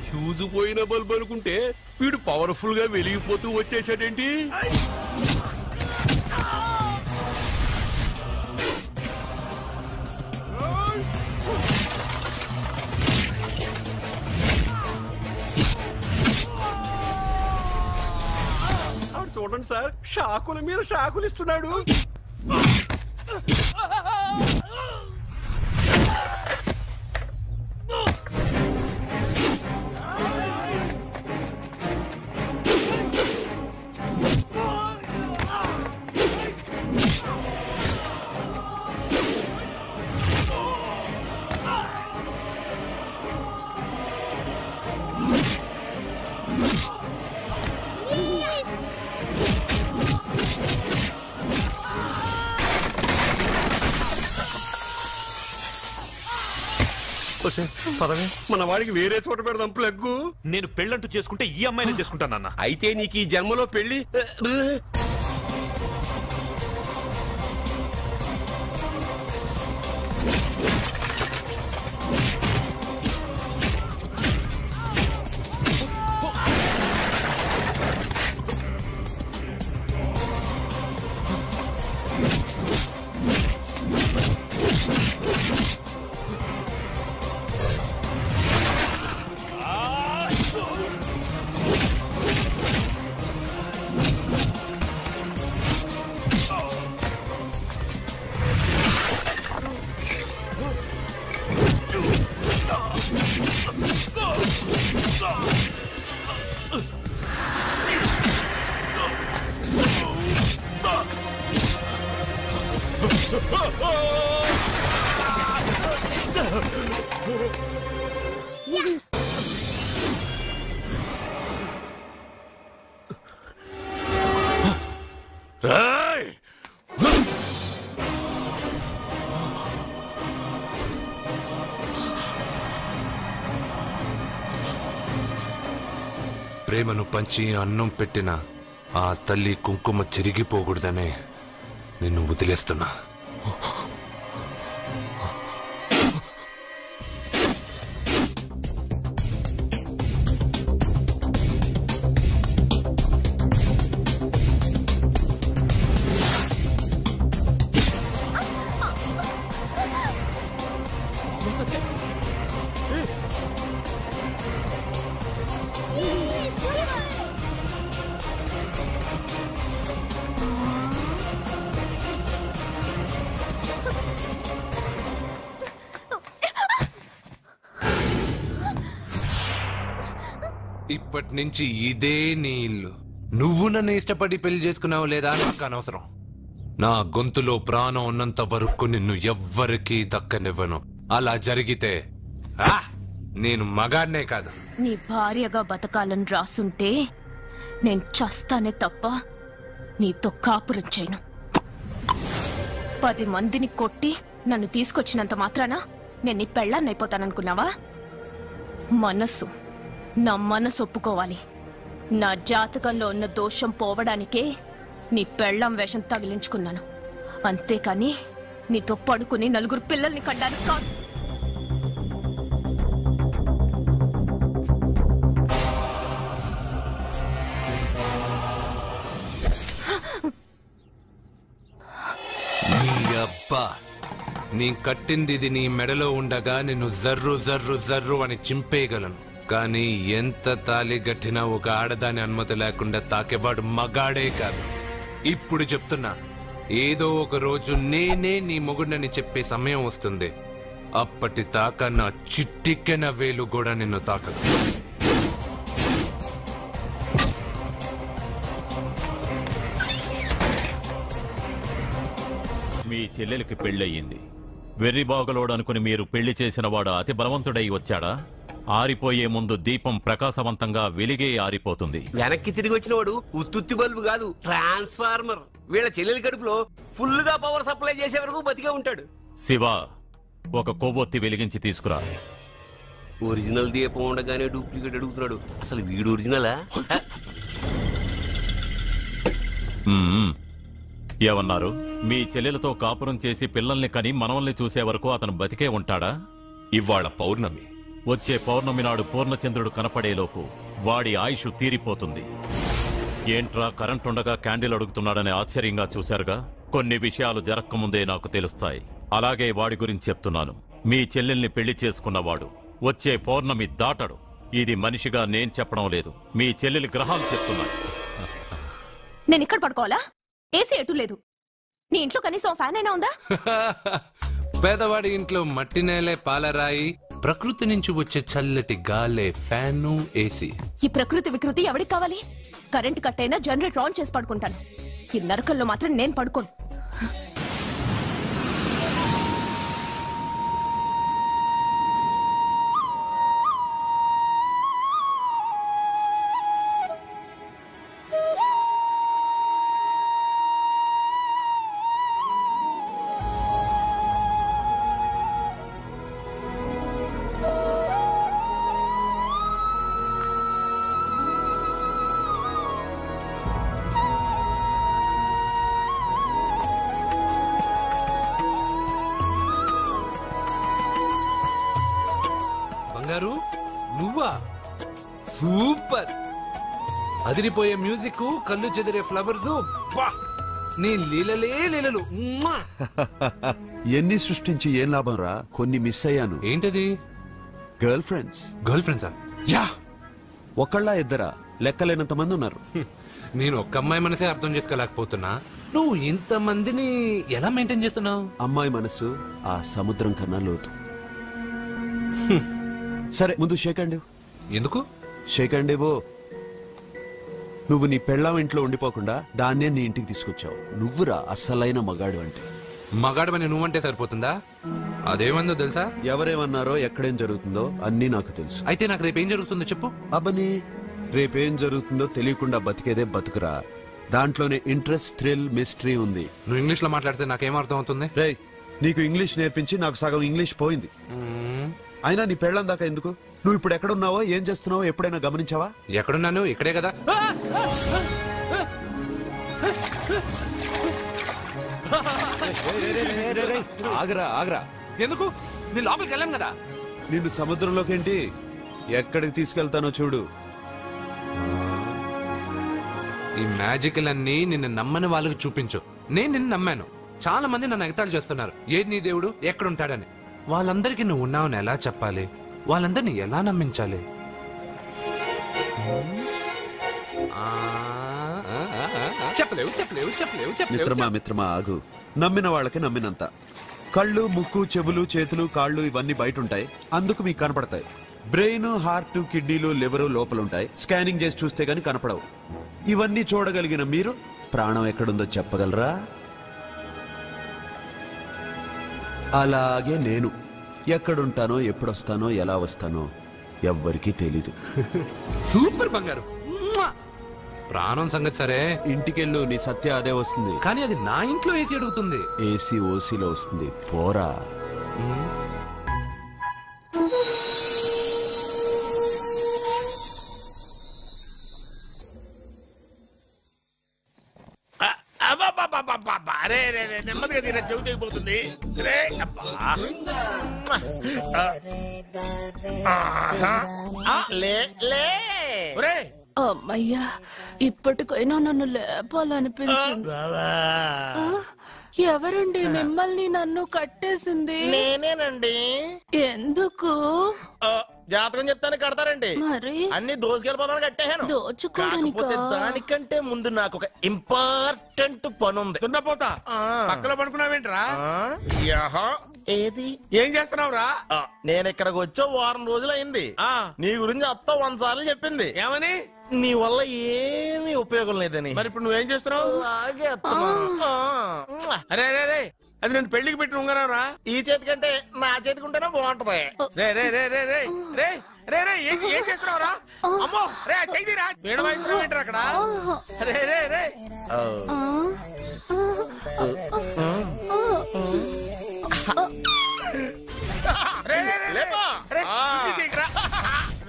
ఫ్యూజు పోయిన బల్బు అనుకుంటే వీడు పవర్ఫుల్ గా వెలిగిపోతూ వచ్చేసాడేంటి? చూడండి సార్, షాకుల మీద షాకులు ఇస్తున్నాడు. పదవే, మన వాడికి వేరే చోట పెడదాం ప్లగ్గు. నేను పెళ్ళంటూ చేసుకుంటే ఈ అమ్మాయిని చేసుకుంటానన్న. అయితే నీకు ఈ జన్మలో పెళ్లి. ప్రేమను పంచి అన్నం పెట్టిన ఆ తల్లి కుంకుమ చెరిగిపోకూడదనే నిన్ను వదిలేస్తున్నా. ఇప్పటి నుంచి ఇదే నీ ఇల్లు. నువ్వు నన్ను ఇష్టపడి పెళ్లి చేసుకున్నావు లేదా నాకు అనవసరం. నా గొంతులో ప్రాణం ఉన్నంత వరకు నిన్ను ఎవ్వరికీ దక్కనివ్వను. అలా జరిగితే నేను మగాడినే కాదు. నీ భార్యగా బతకాలని రాసుంటే నేను చస్తానే తప్ప నీతో కాపురం చేయను. 10 మందిని కొట్టి నన్ను తీసుకొచ్చినంత మాత్రాన నేను నీ పెళ్ళాన్నైపోతాననుకున్నావా? నా మనసు ఒప్పుకోవాలి. నా జాతకంలో ఉన్న దోషం పోవడానికే నీ పెళ్ళాం వేషం తగిలించుకున్నాను. అంతేకాని నీతో పడుకుని 4 పిల్లల్ని కడ్డానికి కాదు. నీ కట్టింది ఇది నీ మెడలో ఉండగా నిన్ను జర్రు జర్రు జర్రు అని చింపేయగలను. కానీ ఎంత తాలి గట్టినా ఒక ఆడదాని అనుమతి లేకుండా తాకేవాడు మగాడే కాదు. ఇప్పుడు చెప్తున్నా, ఏదో ఒక రోజు నేనే నీ మొగుడని చెప్పే సమయం వస్తుంది. అప్పటి తాక నా చిట్టికెన వేలు కూడా నిన్ను తాకదు. మీ చెల్లెలికి పెళ్ళయింది. వెర్రి బాగలోడనుకుని మీరు పెళ్లి చేసిన వాడు అతి బలవంతుడై వచ్చాడా? ఆరిపోయే ముందు దీపం ప్రకాశవంతంగా వెలిగే ఆరిపోతుంది. వెనక్కి తిరిగి వచ్చిన వాడు ఉత్తుత్తి బల్బు కాదు, ట్రాన్స్ఫార్మర్. వీళ్ళ చెల్లెలి కడుపులో ఫుల్ గా పవర్ సప్లై చేసే వరకు బతికే ఉంటాడు. శివ, ఒక కొవ్వొత్తి వెలిగించి తీసుకురా. ఒరిజినల్ దీపం ఉండగానే డూప్లికేట్ అడుగుతున్నాడు. అసలు వీడు ఒరిజినలా? ఏమన్నారు? మీ చెల్లెలతో కాపురం చేసి పిల్లల్ని కని మనవల్ని చూసే వరకు అతను బతికే ఉంటాడా? ఇవాళ పౌర్ణమి. వచ్చే పౌర్ణమి నాడు పూర్ణచంద్రుడు కనపడేలోపు వాడి ఆయుష్ తీరిపోతుంది. ఏంట్రా కరెంటుండగా క్యాండిల్ అడుగుతున్నాడని ఆశ్చర్యంగా చూశారుగా? కొన్ని విషయాలు జరక్కముందే నాకు తెలుస్తాయి. అలాగే వాడి గురించి చెప్తున్నాను. మీ చెల్లెల్ని పెళ్లి చేసుకున్నవాడు వచ్చే పౌర్ణమి దాటడు. ఇది మనిషిగా నేను చెప్పడం లేదు, మీ చెల్లెలి గ్రహాలు చెప్తున్నాయి. నేను ఇక్కడ పడుకోవాలా? ఏసీ ఎటు లేదు. నీ ఇంట్లో కనీసం ఫ్యాన్ అయినా ఉందా? పేదవాడి ఇంట్లో మట్టి నేలే పాలరాయి, ప్రకృతి నుంచి వచ్చే చల్లటి గాలే ఫ్యాను, ఏసీ. ఈ ప్రకృతి వికృతి ఎవరికి కావాలి? కరెంట్ కట్ అయినా జనరేటర్ ఆన్ చేసి పడుకుంటాను. ఈ నరకల్లో మాత్రం నేను పడుకోను. నువ్వా? సూపర్! అదిరిపోయే మ్యూజిక్, కళ్ళు చెదిరే ఫ్లవర్స్, నీ లీలలే లీలలు. ఎన్ని సృష్టించి ఏం లాభం రా? కొన్ని మిస్ అయ్యాను. ఏంటది? Girl friends. గర్ల్ ఫ్రెండ్సా? యా, ఒకళ్ళ ఇద్దరా? లెక్కలేనంత మంది ఉన్నారు. నేను ఒక్క అమ్మాయి మనసే అర్థం చేసుకోలేకపోతున్నా. నువ్వు ఇంతమందిని ఎలా మెయింటైన్ చేస్తున్నావు? అమ్మాయి మనసు ఆ సముద్రం కన్నా లోతు. సరే, ముందు షేక్ హ్యాండ్. ఎందుకు షేక్ హ్యాండ్ ఇవ్వు. నువ్వు నీ పెళ్ళాం ఇంట్లో ఉండిపోకుండా దాన్నే నీ ఇంటికి తీసుకొచ్చావు. నువ్వురా అసలైన మగాడు అంటే. మగాడమని నువ్వంటే సరిపోతుందా? అదేమందో తెలుసా? ఎవరేమన్నారో, ఎక్కడేం జరుగుతుందో అన్నీ నాకు తెలుసు. అయితే నాకు రేపేం జరుగుతుందో చెప్పు. అబ్బని, రేపేం జరుగుతుందో తెలియకుండా బతికేదే బతుకురా. దాంట్లోనే ఇంట్రెస్ట్, థ్రిల్, మిస్టరీ ఉంది. నువ్వు ఇంగ్లీష్ లో మాట్లాడితే నాకేం అర్థం అవుతుంది? రేయ్, నీకు ఇంగ్లీష్ నేర్పించి నాకు సగం ఇంగ్లీష్ పోయింది. అయినా నీ పెళ్ళం దాకా ఎందుకు? నువ్వు ఇప్పుడు ఎక్కడున్నావో, ఏం చేస్తున్నావో ఎప్పుడైనా గమనించావా? ఎక్కడున్నాను? ఇక్కడే కదా. ఆగరా ఆగరా. ఎందుకు? నీ లోపలికి వెళ్ళాను కదా. నిన్ను సముద్రంలోకేంటి, ఎక్కడికి తీసుకెళ్తానో చూడు. ఈ మ్యాజిక్లన్నీ నిన్ను నమ్మని వాళ్ళకి చూపించు. నేను నిన్ను నమ్మాను. చాలా మంది నన్ను ఎగతాళి చేస్తున్నారు. ఏది నీ దేవుడు, ఎక్కడుంటాడని. వాళ్ళందరికీ నువ్వు ఉన్నావని ఎలా చెప్పాలి? వాళ్ళందరినీ ఎలా నమ్మించాలి? చెప్పలేవు చెప్పలేవు చెప్పలేవు మిత్రమా మిత్రమా ఆగు. నమ్మిన వాళ్ళకి నమ్మినంత. కళ్ళు, ముక్కు, చెవులు, చేతులు, కాళ్ళు ఇవన్నీ బయట ఉంటాయి, అందుకు మీకు కనపడతాయి. బ్రెయిన్, హార్ట్, కిడ్నీలు, లివరు లోపలుంటాయి. స్కానింగ్ చేసి చూస్తే గానీ కనపడవు. ఇవన్నీ చూడగలిగిన మీరు ప్రాణం ఎక్కడుందో చెప్పగలరా? అలాగే నేను ఎక్కడుంటానో, ఎప్పుడొస్తానో, ఎలా వస్తానో ఎవ్వరికీ తెలీదు. సూపర్ బంగారు. ప్రాణం సంగతి సరే, ఇంటికెళ్ళు, నీ సత్య అదే వస్తుంది. కానీ అది నా ఇంట్లో ఏసీ అడుగుతుంది. ఏసీ ఓసీలో వస్తుంది, పోరా. నెమ్మదిగా తీరా, చెవి తెగిపోతుంది. అమ్మయ్యా, ఇప్పటికైనా నన్ను లేపాలనిపించింది. ఎవరండి మిమ్మల్ని నన్ను కట్టేసింది? నేనేనండి. ఎందుకు? జాతకం చెప్తాను కడతారండి. మరి అన్ని దోసుకెళ్ళిపోతాను కట్టేహాను. కాకపోతే దానికంటే ముందు నాకు ఒక ఇంపార్టెంట్ పని ఉంది. దున్నపోతా పక్కలో పడుకున్నావేంట్రా? ఏది ఏం చేస్తున్నావురా? నేను ఇక్కడికి వచ్చే వారం రోజులు అయింది. నీ గురించి అత్త 100 సార్లు చెప్పింది. ఏమని? నీ వల్ల ఏమీ ఉపయోగం లేదని. మరి ఇప్పుడు నువ్వేం చేస్తున్నావు? అరే అరే రే, అది నేను పెళ్లికి పెట్టిన ఉంగరం రా. ఈ చేతి కంటే నా చేతికి ఉంటేనే బాగుంటది. రే రే రే రే రే రే రే రే ఏం చేస్తున్నావురా? అమ్మో రే, చెయ్యిరా. వేణు వాయిస్తున్నావు ఏంట్రా అక్కడ? రే రే రే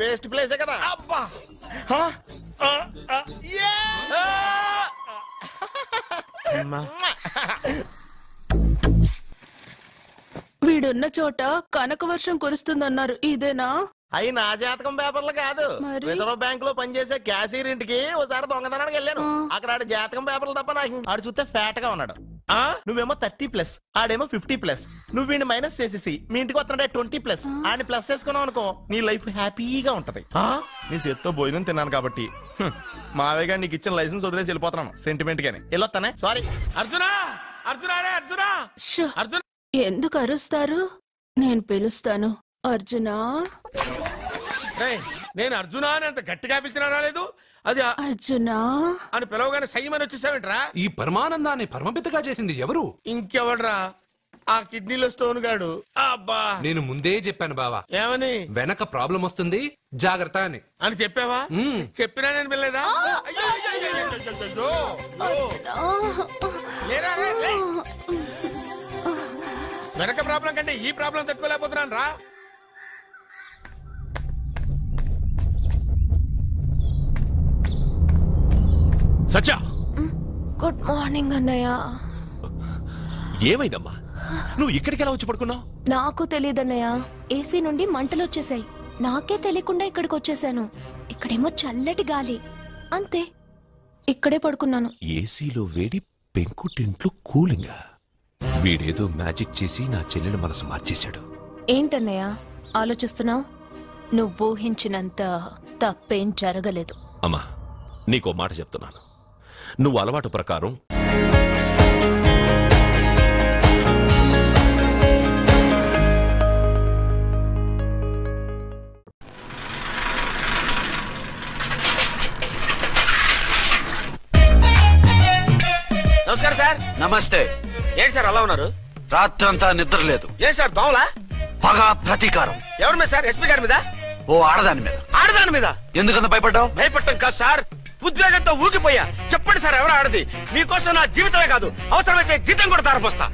వేస్ట్ ప్లేసే కదా. అబ్బా వీడున్న చోట కనక వర్షం కురుస్తుందన్నారు, ఇదేనా? అయి నా జాతకం పేపర్లు కాదు. రిజర్వ్ బ్యాంక్ లో పనిచేసే క్యాషియర్ ఇంటికి ఒకసారి దొంగతనానికి వెళ్ళాను. అక్కడ ఆడి జాతకం పేపర్లు తప్ప నాకు ఆడు చూస్తే ఫ్యాట్ గా ఉన్నాడు. నువ్వేమో 30+, ఆడేమో 50+. నువ్వు వీడిని మైనస్ చేసేసి మీ ఇంటికి వస్తున్నాడే 20+. ఆడిని ప్లస్ చేసుకున్నావు అనుకో, నీ లైఫ్ హ్యాపీగా ఉంటది. నీ చేత్తో భోజనం తిన్నాను కాబట్టి మావేగా నీకు ఇచ్చిన లైసెన్స్ వదిలేసి వెళ్ళిపోతున్నాను సెంటిమెంట్ గాని. వెళ్ళొస్తానే. సారీ. అర్జునా, అర్జునా రే అర్జునా, అర్జున. ఎందుకు అరుస్తారు? నేను పిలుస్తాను. అర్జునా. నేను అర్జునా అని అంత గట్టిగా పిలిచినా రాలేదు. అది అర్జునా అని పిలవగానే సైమని వచ్చేసావేంట్రా? ఈ పరమానందాన్ని పరమపితగా చేసింది ఎవరు? ఇంకెవడ్రా? ఆ కిడ్నీలో స్టోన్ గాడు. అబ్బా, నేను ముందే చెప్పాను బావా. ఏమని? వెనక ప్రాబ్లం వస్తుంది, జాగ్రత్త అని చెప్పావా? చెప్పినా నేను వెళ్ళలేదా? వెనక ప్రాబ్లం కంటే ఈ ప్రాబ్లం తట్టుకోలేకపోతున్నాను రా. సచ్చా, గుడ్ మార్నింగ్ అన్నయ్య. ఏమైందమ్మా? నువ్వు ఇక్కడికి ఎలా వచ్చి పడుకున్నావు? నాకు తెలియదన్నయ్య, ఏసీ నుండి మంటలు వచ్చేసాయి. నాకే తెలియకుండా ఇక్కడికి వచ్చేసాను. ఇక్కడేమో చల్లటి గాలి, అంతే. ఇక్కడే పడుకున్నాను. ఏసీలో వేడి, పెంకుటింట్లో కూలింగా. వీడేదో మ్యాజిక్ చేసి నా చెల్లెల మనసు మార్చేశాడు. ఏంటన్నయ్య ఆలోచిస్తున్నావు? నువ్వు ఊహించినంత తప్పేం జరగలేదు. అమ్మా, నీకో మాట చెప్తున్నాను. నువ్వు అలవాటు ప్రకారం నమస్కారం సార్. నమస్తే. ఏంటి సార్ అలా ఉన్నారు? రాత్రంతా నిద్ర లేదు. ఏం సార్ దోమలా? పగ, ప్రతీకారం. ఎవరి మీద సార్? ఎస్పీ గారి మీద? ఓ ఆడదాని మీద. ఆడదాని మీద? ఎందుకంత భయపడ్డావు? భయపడటం కాదు సార్, ఉద్వేగంతో ఊగిపోయా. చెప్పండి సార్, ఎవరు ఆడది? మీకోసం నా జీవితమే కాదు, అవసరమైతే జీతం కూడా తారపోస్తా.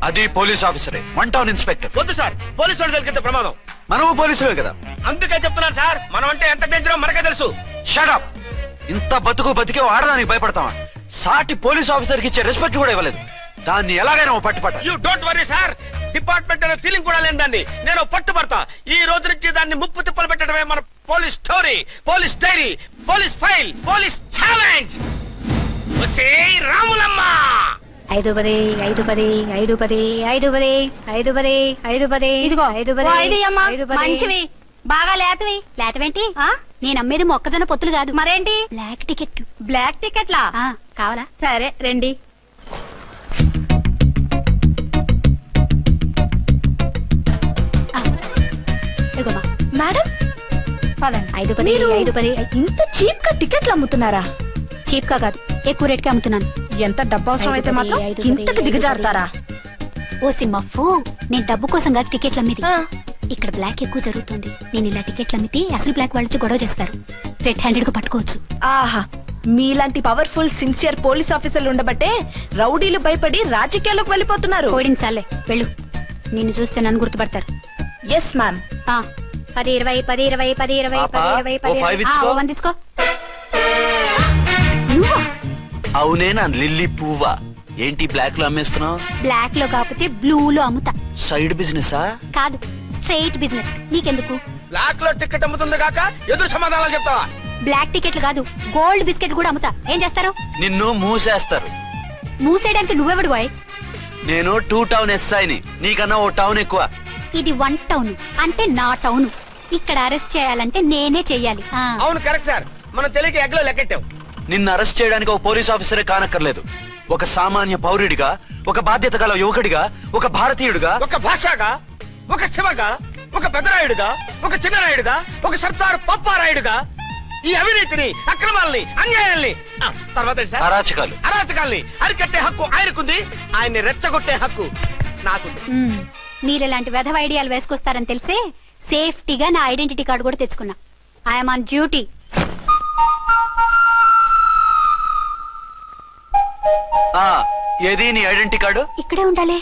అది పోలీస్ ఆఫీసరే, 1 టౌన్ ఇన్స్పెక్టర్. వద్దు సార్, పోలీసు వాళ్ళు దొరికితే ప్రమాదం. మనము పోలీసులే కదా. అందుకే చెప్తున్నాను సార్, మనం అంటే ఎంత డేంజరో మనకే తెలుసు. షటప్. ఇంత బతికే ఆడదానికి భయపడతావా? సాటి పోలీస్ ఆఫీసర్ కి ఇచ్చే రెస్పెక్ట్ కూడా ఇవ్వలేదు. దాన్ని ఎలాగైనా పట్టుపట్ట. You don't worry sir, department అనే ఫీలింగ్ కూడా లేని దాన్ని నేను పట్టుబడతా. ఈ రోజు నుంచి దాన్ని ముప్పు తిప్పలు పెట్టడమే మన police story, police diary, police file, police challenge. Ramulamma 5 10 5 10 5 10 5 10 5 10 5 10 ఇదిగో 5 10 మంచివి బాగా లేతవి. లేతవేంటి? నేను అమ్మేది మొక్కజొన్న పొత్తులు కాదు. మరేంటి? బ్లాక్ టికెట్లు. బ్లాక్ టికెట్లా కావాలా? సరే రండి. మేడం పదండి. 5 10 5 10. ఇంత చీప్ గా టికెట్లు అమ్ముతున్నారా? చీప్ గా కాదు, ఎక్కువ రేట్ కి అమ్ముతున్నాను. ఎంత డబ్బు అవసరం అయితే మాత్రం ఇంతకు దిగజారుతారా? ఓ సింహఫు, నేను డబ్బు కోసం కాదు టికెట్లు అమ్మేది. ఇక్కడ బ్లాక్ ఎక్కువ జరుగుతుంది. నేను ఇలా టికెట్లు అమ్మితే అసలు బ్లాక్ వాళ్ళు గొడవ చేస్తారు. రెడ్ హ్యాండెడ్ గా పట్టుకోవచ్చు. ఆహా, మీలాంటి పవర్ఫుల్ సిన్సియర్ పోలీస్ ఆఫీసర్లు ఉండబట్టే రౌడీలు భయపడి రాజకీయాల్లోకి వెళ్ళిపోతున్నారు. ఓడించాలే, వెళ్ళు. నిన్ను చూస్తే నన్ను గుర్తుపడతారు. Yes ma'am. 10 20 10 20 10 20 10 20 10 వందించుకో. అవునే నా లిల్లీ పువ్వా, ఏంటి బ్లాక్ లో అమ్మేస్తున్నావు? బ్లాక్ లో కాకపోతే బ్లూ లో అమ్ముతా. సైడ్ బిజినెసా? కాదు, స్ట్రైట్ బిజినెస్. నీకెందుకు? బ్లాక్ లో టికెట్ అమ్ముతుంది కాక ఎదురు సమాధానాలు చెప్తావా? బ్లాక్ టికెట్లు కాదు, గోల్డ్ బిస్కెట్ కూడా అమ్ముతా. ఏం చేస్తారు? నిన్ను మూసేస్తారు. మూసేయడానికి నువ్వెవడు బాయ్? నేను 2 టౌన్ ఎస్ఐని, నీకన్నా ఓ టౌన్ ఎక్కువ. ఇది 1 టౌన్, అంటే నా టౌన్. ఇక్కడ అరెస్ట్ చేయాలంటే నేనే చెయ్యాలి. అవును, కరెక్ట్ సార్. మనం తెలియక ఎగ్లో లెక్కెట్టాం. నిన్ను అరెస్ట్ చేయడానికి ఒక పోలీస్ ఆఫీసరే కానక్కర్లేదు. ఒక సామాన్య పౌరుడిగా, ఒక బాధ్యత గల యువకుడిగా, ఒక భారతీయుడిగా, ఒక భాషగా, ఒక శివగా, ఒక పెద్దరాయుడుగా, ఒక చిన్నరాయుడుగా, ఒక సర్దార్ పప్పారాయుడుగా ఈ అవినీతిని, అక్రమాలని, అన్యాయాల్ని, తర్వాత అరాచకాల్ని అరికట్టే హక్కు ఆయనకుంది. ఆయన్ని రెచ్చగొట్టే హక్కు నాకుంది. మీరెలాంటి వెధవ ఐడియాలు వేసుకొస్తారని తెలిసే సేఫ్టీగా నా ఐడెంటిటీ కార్డు కూడా తెచ్చుకున్నా. I'm on duty. ఏది నీ ఐడెంటిటీ కార్డు? ఇక్కడే ఉండాలి.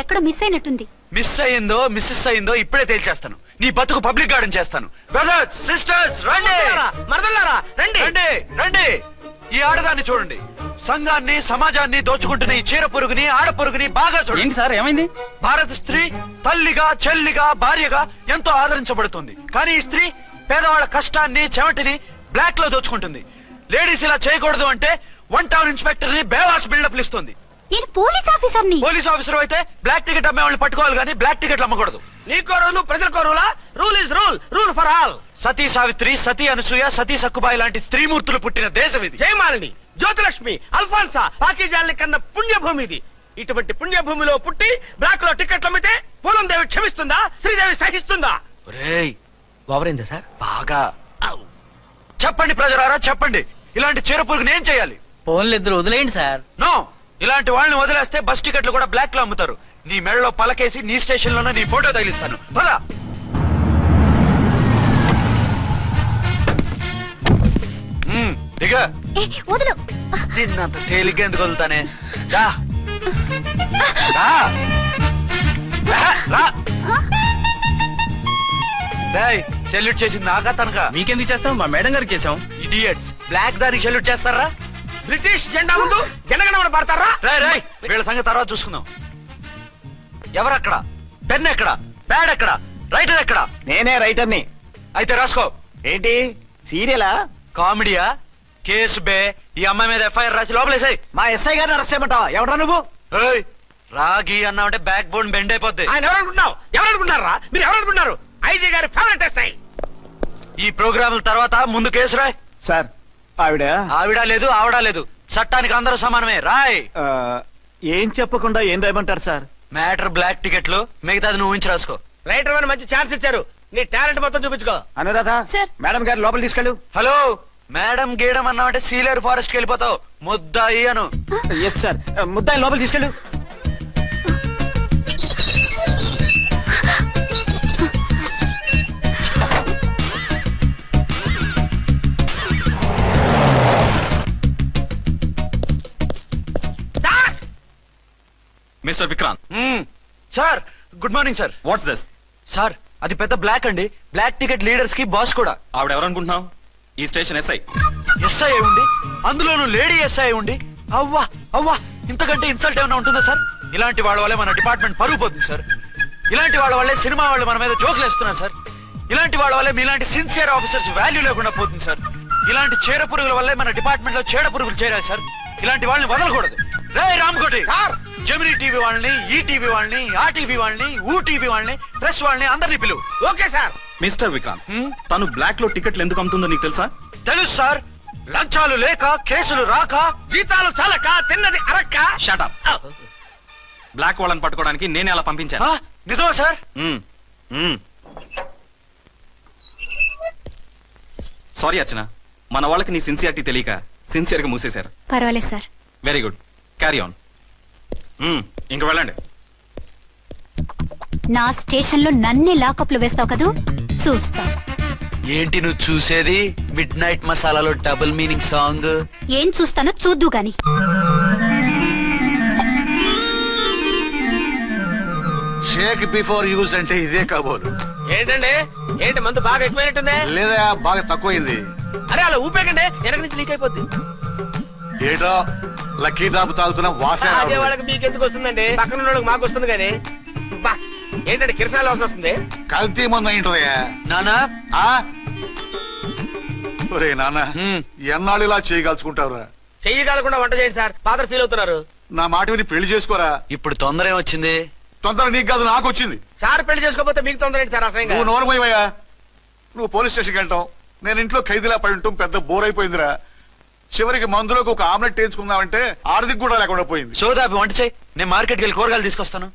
ఎక్కడ మిస్ అయినట్టుంది. మిస్ అయ్యిందో మిస్సెస్ అయ్యిందో ఇప్పుడే తేల్చేస్తాను. నీ బతుకు పబ్లిక్ గార్డెన్ చేస్తాను. బ్రదర్స్, సిస్టర్స్, రండి. రండి రండి. ఈ ఆడదాన్ని చూడండి. సంఘాన్ని, సమాజాన్ని దోచుకుంటున్న ఈ చీర పురుగుని, ఆడ పురుగుని బాగా చూడండి. సార్, ఏమైంది? భారత స్త్రీ తల్లిగా, చెల్లిగా, భార్యగా ఎంతో ఆదరించబడుతుంది. కానీ ఈ స్త్రీ పేదవాళ్ళ కష్టాన్ని, చెమటిని బ్లాక్ లో దోచుకుంటుంది. లేడీస్ ఇలా చేయకూడదు అంటే 1 టౌన్ ఇన్స్పెక్టర్ ని బేవాస్ బిల్డప్ ఇస్తుంది. పోలీస్ ఆఫీసర్ అయితే బ్లాక్ టికెట్ అమ్మే వాళ్ళని పట్టుకోవాలి కానీ బ్లాక్ టికెట్లు అమ్మకూడదు. నీకో రూలు, ప్రజలకో రూలా? Rule is rule, rule for all. Sati Savitri, Sati Anasuya, Sati Sakkubai లాంటి స్త్రీమూర్తులు పుట్టిన దేశం ఇది. జయమాలిని, జ్యోతిలక్ష్మి, అల్ఫాన్సా, పాకిజాల్ని కన్న పుణ్యభూమి ఇది. ఇటువంటి పుణ్యభూమిలో పుట్టి బ్లాక్ లో టికెట్లు అమ్మితే పూలం దేవి క్షమిస్తుందా? శ్రీదేవి సహిస్తుందా? ఓవరైందా సార్? బాగా చెప్పండి ప్రజలారా, చెప్పండి. ఇలాంటి చీర పురుగుని ఏం చేయాలి? ఫోన్లు వదిలేయండి సార్. నో, ఇలాంటి వాళ్ళని వదిలేస్తే బస్ టికెట్లు కూడా బ్లాక్ లో అమ్ముతారు. నీ మెడలో పలకేసి నీ స్టేషన్ లోనే నీ ఫోటో తగిలిస్తాను. పదా. దిగా. నిన్నంత తేలిగ్గా ఎందుకు వదులుతానే? సెల్యూట్ చేసింది నాగా తనగా? మీకెందుకు చేస్తాం? మా మేడం గారికి చేసాం. ఇడియట్స్, బ్లాక్ దానికి సెల్యూట్ చేస్తారా? బ్రిటిష్ జెండా ముందు జనగణమన పడతారా? వీళ్ళ సంగతి తర్వాత చూసుకుందాం. ఎవరక్కడ? పెన్ ఎక్కడ? ప్యాడ్ ఎక్కడ? రైటర్ ఎక్కడ? నేనే రైటర్ని. అయితే రాసుకో. ఏంటి సీరియలా, కామెడీయా? కేసు బే. ఈ అమ్మాయి మీద ఎఫ్ఐఆర్ రాసి లోపలేసాయి. మా ఎస్ఐ గారిని అరెస్ట్ చేయమంటావా? ఎవడా నువ్వు? రాగి అన్నావంటే బ్యాక్ బోన్ బెండ్ అయిపోద్ది. ఆయన ఎవరనుకుంటున్నావు? ఎవరనుకుంటున్నారా మీరు? ఎవరనుకుంటున్నారు? ఐజీ గారి ఫేవరెట్ ఎస్ఐ. ఈ ప్రోగ్రాముల తర్వాత ముందు కేసు రాయ్. సార్, ఆవిడ లేదు, ఆవిడ లేదు. చట్టానికి అందరూ సమానమే. రాయ్. ఏం చెప్పకుండా ఏం రాయమంటారు సార్? మ్యాటర్ బ్లాక్ టికెట్లు, మిగతాది నువ్వు ఉంచి రాసుకో. రైటర్ అని మంచి ఛాన్స్ ఇచ్చారు. నీ టాలెంట్ మొత్తం చూపించుకో. అనురాధ, మేడం గారు లోపల తీసుకెళ్ళు. హలో, మేడం గీయడం అన్నావంటే సీలేరు ఫారెస్ట్ కి వెళ్ళిపోతావు. ముద్దాయి అను. ఎస్ సార్, ముద్దాయి లోపల తీసుకెళ్ళు. Mister Vikrant. Sir, good morning sir. What's this? Sir, అది పెద్ద బ్లాక్ అండి. బ్లాక్ టికెట్ లీడర్స్ కి బాస్ కూడా. ఆవిడ ఎవరనుకుంటున్నావు? ఈ స్టేషన్ ఎస్ఐ. ఎస్ఐ ఉండి, అందులోనూ లేడీ ఎస్ఐ ఉండి, అవ్వా అవ్వా, ఇంతకంటే ఇన్సల్ట్ ఏమైనా ఉంటుందా సార్? ఇలాంటి వాళ్ళ వల్లే మన డిపార్ట్మెంట్ పరుగు పోతుంది సార్. ఇలాంటి వాళ్ళ వల్లే సినిమా వాళ్ళు మన మీద జోకులు వేస్తున్నారు సార్. ఇలాంటి వాళ్ళ వల్లే మీలాంటి సిన్సియర్ ఆఫీసర్స్ వాల్యూ లేకుండా పోతుంది సార్. ఇలాంటి చీడ పురుగుల వల్లే మన డిపార్ట్మెంట్ లో చీడ పురుగులు చేరాయి సార్. ఇలాంటి వాళ్ళని వదలకూడదు. రే రామ్కోటి సార్, జెమినీ టీవీ వాళ్ళని, ఈ టీవీ వాళ్ళని, ఆ టీవీ వాళ్ళని, ఊ టీవీ వాళ్ళని, ప్రెస్ వాళ్ళని అందరినీ పిలువు. Okay sir. మిస్టర్ విక్రాంత్, తను బ్లాక్ లో టికెట్లు ఎందుకు అమ్ముతుందో నీకు తెలుసా? తెలుసు సార్. లంచాలు లేక, కేసులు రాక, జీతాలు చాలక, తిన్నది అరక్క. Shut up. బ్లాక్ వాళ్ళని పట్టుకోవడానికి నేనే అలా పంపించాను. నిజమా సార్? సారీ అర్చన, మన వాళ్ళకి నీ సిన్సియారిటీ తెలియక సిన్సియర్ గా మూసేశారు. పర్వాలేదు sir. Very good, carry on. ఇంక వెళ్ళండి. నా స్టేషన్ లో నన్నే లాకప్ లో వేస్తావు కదూ, చూస్తా. ఏంటి నువ్వు చూసేది? మిడ్ నైట్ మసాలాలో డబుల్ మీనింగ్ సాంగ్. ఏం చూస్తానో చూద్దు గాని. షేక్ బిఫోర్ యూజ్ అంటే ఇదే కాబోలు. ఏంటండి, ఏంటి మందు బాగా ఎక్కువైనట్టుంది? లేదా బాగా తక్కువైంది. అరే అలా ఊపేకండి, వెనక నుంచి లీక్ అయిపోద్ది. ఏటో లక్కీ డ్రాప్ తాగుతున్న వాసన అదే వాళ్ళకి మీకెందుకు వస్తుందండి, పక్కన ఉన్న వాళ్ళకి మాకు వస్తుంది కానీ. బా ఏంటంటే కిరసాల వాసన వస్తుంది. కల్తీ మందు ఏంటోయా నానా? ఒరే నాన్న, ఎన్నాళ్ళు ఇలా చేయగలుచుకుంటావురా? చెయ్యగలకుండా వంట చేయండి సార్, ఫాదర్ ఫీల్ అవుతున్నారు. నా మాట విని పెళ్లి చేసుకోరా. ఇప్పుడు తొందర ఏమొచ్చింది? తొందర నీకు కాదు, నాకు వచ్చింది. సార్ పెళ్లి చేసుకోకపోతే మీకు తొందర ఏంటి సార్? అసహ్యంగా. నువ్వు నోరుమోయవయ్యా. నువ్వు పోలీస్ స్టేషన్కి వెళ్తావు, నేను ఇంట్లో ఖైదీలా పడి ఉంటాం. పెద్ద బోర్ అయిపోయిందిరా. చివరికి మందులోకి ఒక ఆమ్లెట్ వేయించుకుందామంటే ఆర్థిక కూడా లేకుండా పోయింది. సోదాపి వంట చేయి, నేను మార్కెట్కి వెళ్ళి కూరగాయలు తీసుకొస్తాను.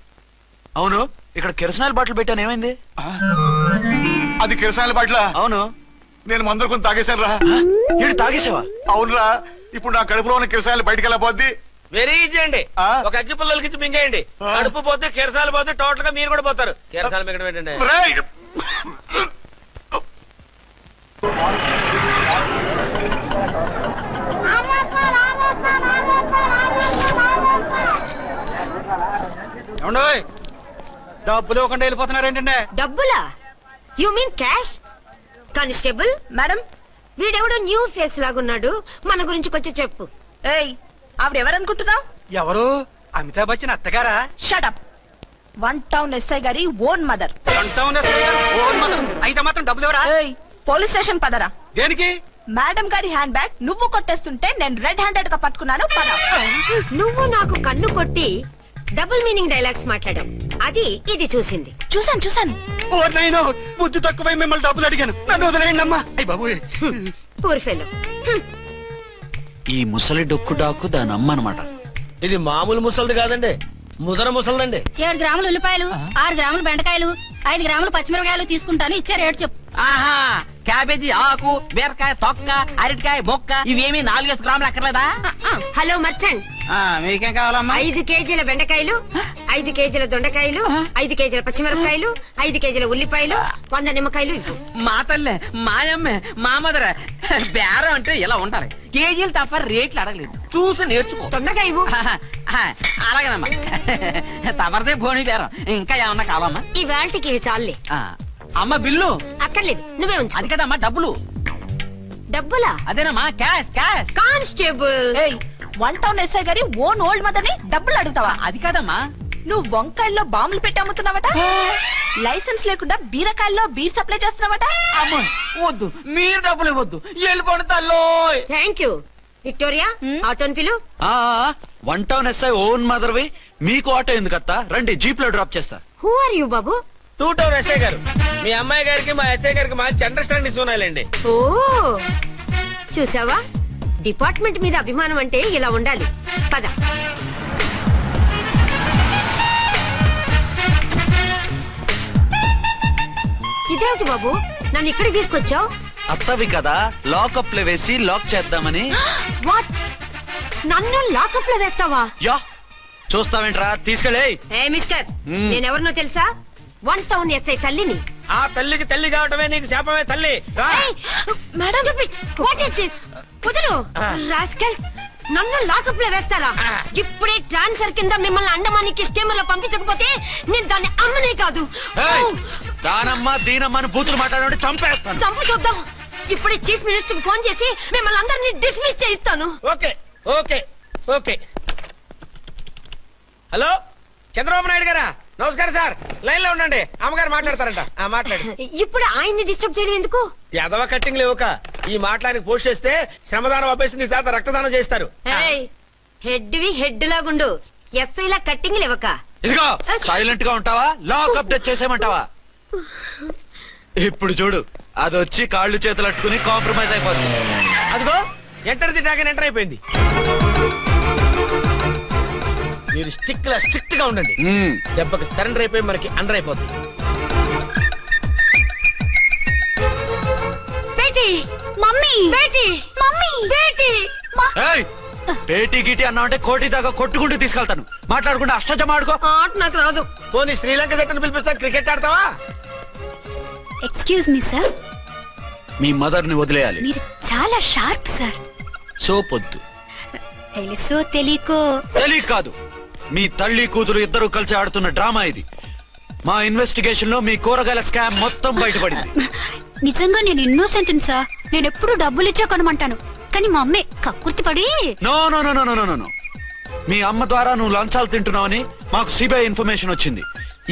అవును, ఇక్కడ కిరసనాయిల్ బాటిల్ పెట్టాను, ఏమైంది? అది కిరసనాయిల్ బాటిల్? అవును, నేను మందులు కొని తాగేశాను రా. ఏంటి తాగేసావా? అవునురా. ఇప్పుడు నా కడుపులో ఉన్న కిరసనాయిల్ బయటకు వెళ్ళబోద్ది. వెరీ ఈజీ అండి, ఒక అగ్గి పుల్లలకి మింగేయండి. కడుపు పోతే కిరసాలు పోతే టోటల్ గా మీరు కూడా పోతారు. కిరసాలు మింగడం ఏంటండి? డబ్బులు ఇవ్వకుండా వెళ్ళిపోతున్నారు ఏంటంటే? డబ్బులా? You mean cash? Constable madam, వీడెవడో న్యూ ఫేస్ లాగున్నాడు, మన గురించి కొంచెం చెప్పు. ఏయ్, ఆవిడెవరనుకుంటున్నావు? ఎవరు? అమితాబ్ బచ్చన్ అత్తగారా? షటప్. 1 టౌన్ ఎస్ఐ గారి ఓన్ మదర్. అయితే మాత్రం డబ్బులు ఎవరా? పోలీస్ స్టేషన్ పదరా. దేనికి? మేడం గారి హ్యాండ్ బ్యాగ్ నువ్వు కొట్టేస్తుంటే నేను రెడ్ హ్యాండెడ్ గా పట్టుకున్నాను. పద. నువ్వు నాకు కన్ను కొట్టి డబుల్ మీనింగ్ డైలాగ్స్ మాట్లాడావు, అది ఇది చూసింది. చూసాను. ఓ నైనో, బుద్ధి తక్కువై మిమ్మల్ని డబ్బులు అడిగాను, నన్ను వదిలేయండి అమ్మా. అయ్య బాబు, పూర్ ఫెలో. ఈ ముసలి డొక్కు డాకు దాని అమ్మ అనమాట. ఇది మామూలు ముసలిది కాదండి, ముదర ముసలిదండి. 7 గ్రాములు ఉల్లిపాయలు, 6 గ్రాములు బెండకాయలు, 5 గ్రాములు పచ్చిమిరపకాయలు తీసుకుంటాను. ఇచ్చే రేటు చెప్పు. ఆహా, క్యాబేజీ ఆకు, బీరకాయ తొక్క, అరటికాయ బొక్క, ఇవేమి 4 గ్రాములు అక్కర్లేదా? హలో మర్చండ్, మీకేం కావాలమ్మా? 5 కేజీల బెండకాయలు, 5 కేజీల దొండకాయలు, 5 కేజీల పచ్చిమిరపకాయలు, 5 కేజీల ఉల్లిపాయలు, 100 నిమ్మకాయలు ఇవ్వు. మా తల్లే, మాయమ్మే, మా మదర బేరం అంటే ఇలా ఉండాలి. కేజీలు తప్ప రేట్లు అడగలేదు, చూసి నేర్చుకో. తొందరగా ఇవ్వు. అలాగేనమ్మా, తమరిదే భోని బేరం. ఇంకా ఏమన్నా కావాలమ్మా? ఈ వేల్టికి ఇవి చాలులే. అమ్మ బిల్లు అక్కర్లేదు, నువ్వే ఉంచు. అది కదమ్మా డబ్బులు. డబ్బులా? అదేనమ్మా, క్యాష్. కానిస్టేబుల్, 1 టౌన్ ఎస్ఐ గారి ఓన్ ఓల్డ్ మదర్ ని డబ్బులు అడుగుతావా? అది కాదమ్మా, నువ్వు వంకాయల్లో బాంబులు పెట్టి అమ్ముతున్నావట, లైసెన్స్ లేకుండా బీరకాయల్లో బీర్ సప్లై చేస్తున్నావట. అమ్మో వద్దు, మీరు డబ్బులు ఇవ్వద్దు, వెళ్ళిపోండి తల్లో. Thank you. విక్టోరియా, ఆటోన్ పిలు. 1 టౌన్ ఎస్ఐ ఓన్ మదర్వి, మీకు ఆటో ఎందుకత్తా? రండి, జీప్ లో డ్రాప్ చేస్తా. హూ ఆర్ యూ బాబు? 2 టౌన్ ఎస్ఐ గారు, మీ అమ్మాయి గారికి మా ఎస్ఐ గారికి మంచి అండర్స్టాండింగ్ ఉన్నాయండి. ఓ చూసావా, డిపార్ట్మెంట్ మీద అభిమానం అంటే ఇలా ఉండాలి. పద. ఇదేమిటి బాబు, నన్ను ఇక్కడికి తీసుకొచ్చావు? అత్తవి కదా, లాకప్ లో వేసి లాక్ చేద్దామని. వాట్, నన్ను లాకప్ లో వేస్తావా? యా, చూస్తావేంట్రా, తీసుకెళ్ళే. ఏ మిస్టర్, నేనెవరినో తెలుసా? 1 టౌన్ ఎస్ఐ తల్లిని. ఆ తల్లికి తల్లి కావటమే నీకు శాపమే తల్లి. నన్ను లాకప్ లో వేస్తారా? ఇప్పుడే ట్రాన్స్ఫర్ కింద మిమ్మల్ని అండమానికి స్టీమర్ లో పంపించకపోతే నేను దాన్ని అమ్మనే కాదు, దానమ్మ దీనమ్మని బూతులు మాట్లాడే చంపేస్తాను. చంపు చూద్దాం. ఇప్పుడే చీఫ్ మినిస్టర్ ఫోన్ చేసి మిమ్మల్ని అందరినీ డిస్మిస్ చేయిస్తాను. Okay okay okay. Hello, Chandrababu Naidu గారా? నమస్కారం సార్, లైన్ లో ఉండండి, అమ్మగారు మాట్లాడతారంట. మాట్లాడు. ఇప్పుడు ఆయన్ని డిస్టర్బ్ చేయడం ఎందుకు? ఎదవ కట్టింగ్ లేవుక ఈ మాట్లాడానికి పోస్ట్ చేస్తే శ్రమదానం అభ్యసి నీ తాత రక్తదానం చేస్తారు. హెడ్ హెడ్ లాగుండు, ఎస్ఐ లా కట్టింగ్ లేవక. ఇదిగో సైలెంట్ గా ఉంటావా, లాక్ అప్డేట్ చేసేయమంటావా? ఇప్పుడు చూడు, అది వచ్చి కాళ్ళు చేతులు అట్టుకుని కాంప్రమైజ్ అయిపోతుంది. అదిగో ఎంటర్ ది డ్రాగన్ ఎంటర్ అయిపోయింది. మీరు స్ట్రిక్ట్ గా ఉండండి, దెబ్బకి సరెండర్ అయిపోయి మనకి అండర్ అయిపోతుంది. మమ్మీ బేటీ మమ్మీ బేటీ పేటీ గిటి అన్నావంటే కోటి దాకా కొట్టుకుంటూ తీసుకెళ్తాను. మాట్లాడకుండా అష్టజమ ఆడుకో. ఆట నాకు రాదు. పోనీ శ్రీలంక జట్టును పిలిపిస్తా, క్రికెట్ ఆడతావా? ఎక్స్క్యూజ్ మీ సార్, మీ మదర్ ని వదిలేయాలి. మీరు చాలా షార్ప్ సార్. సోపొద్దు. తెలుసో తెలియకో. తెలియక కాదు, మీ తల్లి కూతురు ఇద్దరు కలిసి ఆడుతున్న డ్రామా ఇది. మా ఇన్వెస్టిగేషన్ లో మీ కూరగాయల స్కామ్ మొత్తం బయటపడింది. నిజంగా నేను ఇన్నోసెంట్ సార్. నేను ఎప్పుడు డబ్బులు ఇచ్చా కొనమంటాను, కానీ మా అమ్మే కక్కుర్తి పడి. No no no no no no no. మీ అమ్మ ద్వారా నువ్వు లంచాలు తింటున్నావని మాకు సిబిఐ ఇన్ఫర్మేషన్ వచ్చింది.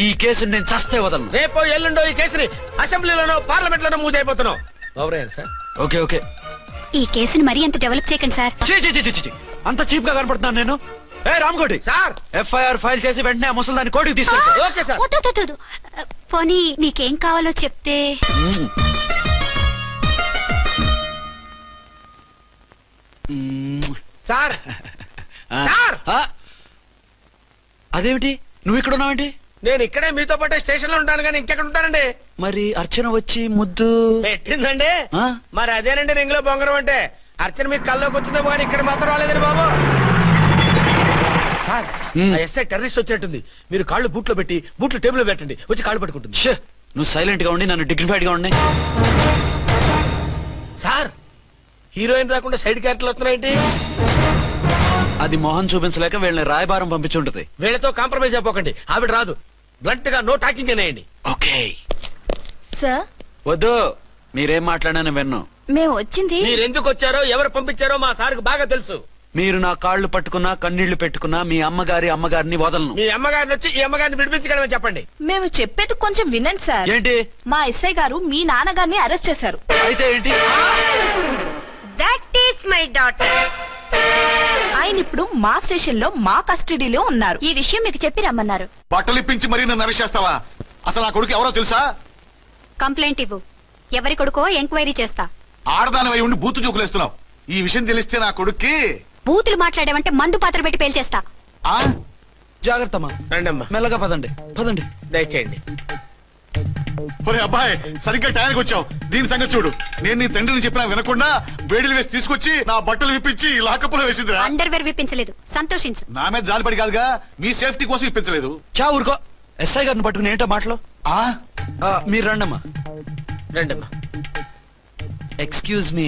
ఈ కేసుని నేను చస్తే వదలను. రేపో ఎల్లుండో ఈ కేసుని అసెంబ్లీలోనో పార్లమెంట్ లోనో మూజ్ అయిపోతున్నావు. Sir okay okay. ఈ కేసుని మరీ అంత డెవలప్ చేయకండి సార్. అంత చీప్ గా కనపడుతున్నాను నేను? ఏ రామ్కోటి సార్, ఎఫ్ఐఆర్ ఫైల్ చేసి వెంటనే ఆ ముసలి దాన్ని కోర్టుకి తీసుకెళ్ళి. Okay sir. వద్దు. పోనీ మీకేం కావాలో చెప్తే. సార్ సార్, అదేమిటి నువ్వు ఇక్కడ ఉన్నావేంటి? నేను ఇక్కడే మీతో పాటే స్టేషన్ లో ఉంటాను, కానీ ఇంకెక్కడ ఉంటానండి? మరి అర్చన వచ్చి ముద్దు పెట్టిందండి. మరి అదేనండి రింగ్ లో బొంగరం అంటే. అర్చన మీకు కల్లోకి వచ్చిందేమో కానీ ఇక్కడ మాత్రం రాలేదండి బాబు. సార్, ఎస్ఐ టెర్రరిస్ట్ వచ్చినట్టుంది. మీరు కాళ్ళు బూట్లో పెట్టి బూట్లు టేబుల్ లో పెట్టండి, వచ్చి కాళ్ళు పట్టుకుంటుంది. నువ్వు సైలెంట్ గా ఉండి నన్ను డిగ్నిఫైడ్ గా ఉండి. సార్, హీరోయిన్ రాకుండా సైడ్ క్యారెక్టర్లు వస్తున్నాయేంటి? అది మొహం చూపించలేక వీళ్ళని రాయబారం పంపించుంటది. వీళ్ళతో కాంప్రమైజ్ అయిపోకండి, ఆవిడ రాదు. బ్లంట్ గా నో టాకింగ్ అనేయండి. Okay sir. వద్దు, మీరేం మాట్లాడానని విన్ను. మేము వచ్చింది. మీరు ఎందుకు వచ్చారో ఎవరు పంపించారో మా సార్కు బాగా తెలుసు. మీరు నా కాళ్ళు పట్టుకున్నా కన్నీళ్లు పెట్టుకున్నా మీ అమ్మగారిని వదలను. మీ అమ్మగారిని వచ్చి ఈ అమ్మగారిని విడిపించగలమని చెప్పండి. మేము చెప్పేది కొంచెం వినండి సార్. ఏంటి? మా ఎస్ఐ గారు మీ నాన్నగారిని అరెస్ట్ చేశారు. అయితే ఏంటి? That is my daughter. ఆయన ఇప్పుడు మా స్టేషన్ లో మా కస్టడీలో ఉన్నారు. ఈ విషయం మీకు చెప్పి రమ్మన్నారు. బట్టలిప్పించి మరీ నన్ను అరెస్ట్ చేస్తావా? అసలు ఆ కొడుకు ఎవరో తెలుసా? కంప్లైంట్ ఇవ్వు. ఎవరి కొడుకో ఎంక్వైరీ చేస్తా. ఆడదానివై ఉండి బూతు చూకులేస్తున్నావు. ఈ విషయం తెలిస్తే నా కొడుక్కి. బూతులు మాట్లాడావంటే మందు పాత్ర పెట్టి పేల్చేస్తా. జాగ్రత్తమ్మా. రండమ్మా. మెల్లగా పదండి. దయచేయండి. ఒరే అబ్బాయి, సరిగ్గా టైంకి వచ్చావు. దీని సంగతి చూడు. నేను నీ తండ్రిని చెప్పినా వినకుండా వేడిలు వేసి తీసుకొచ్చి నా బట్టలు విప్పించి లాకప్పులో వేసిందిరా. అండర్వేర్ విప్పించలేదు, సంతోషించు. నా మీద జాలిపడి కాదుగా, మీ సేఫ్టీ కోసం ఇప్పించలేదు. చా ఊరుకో. ఎస్ఐ గారిని పట్టుకుని ఏంటో మాటలు. మీరు రండమ్మా. Excuse me.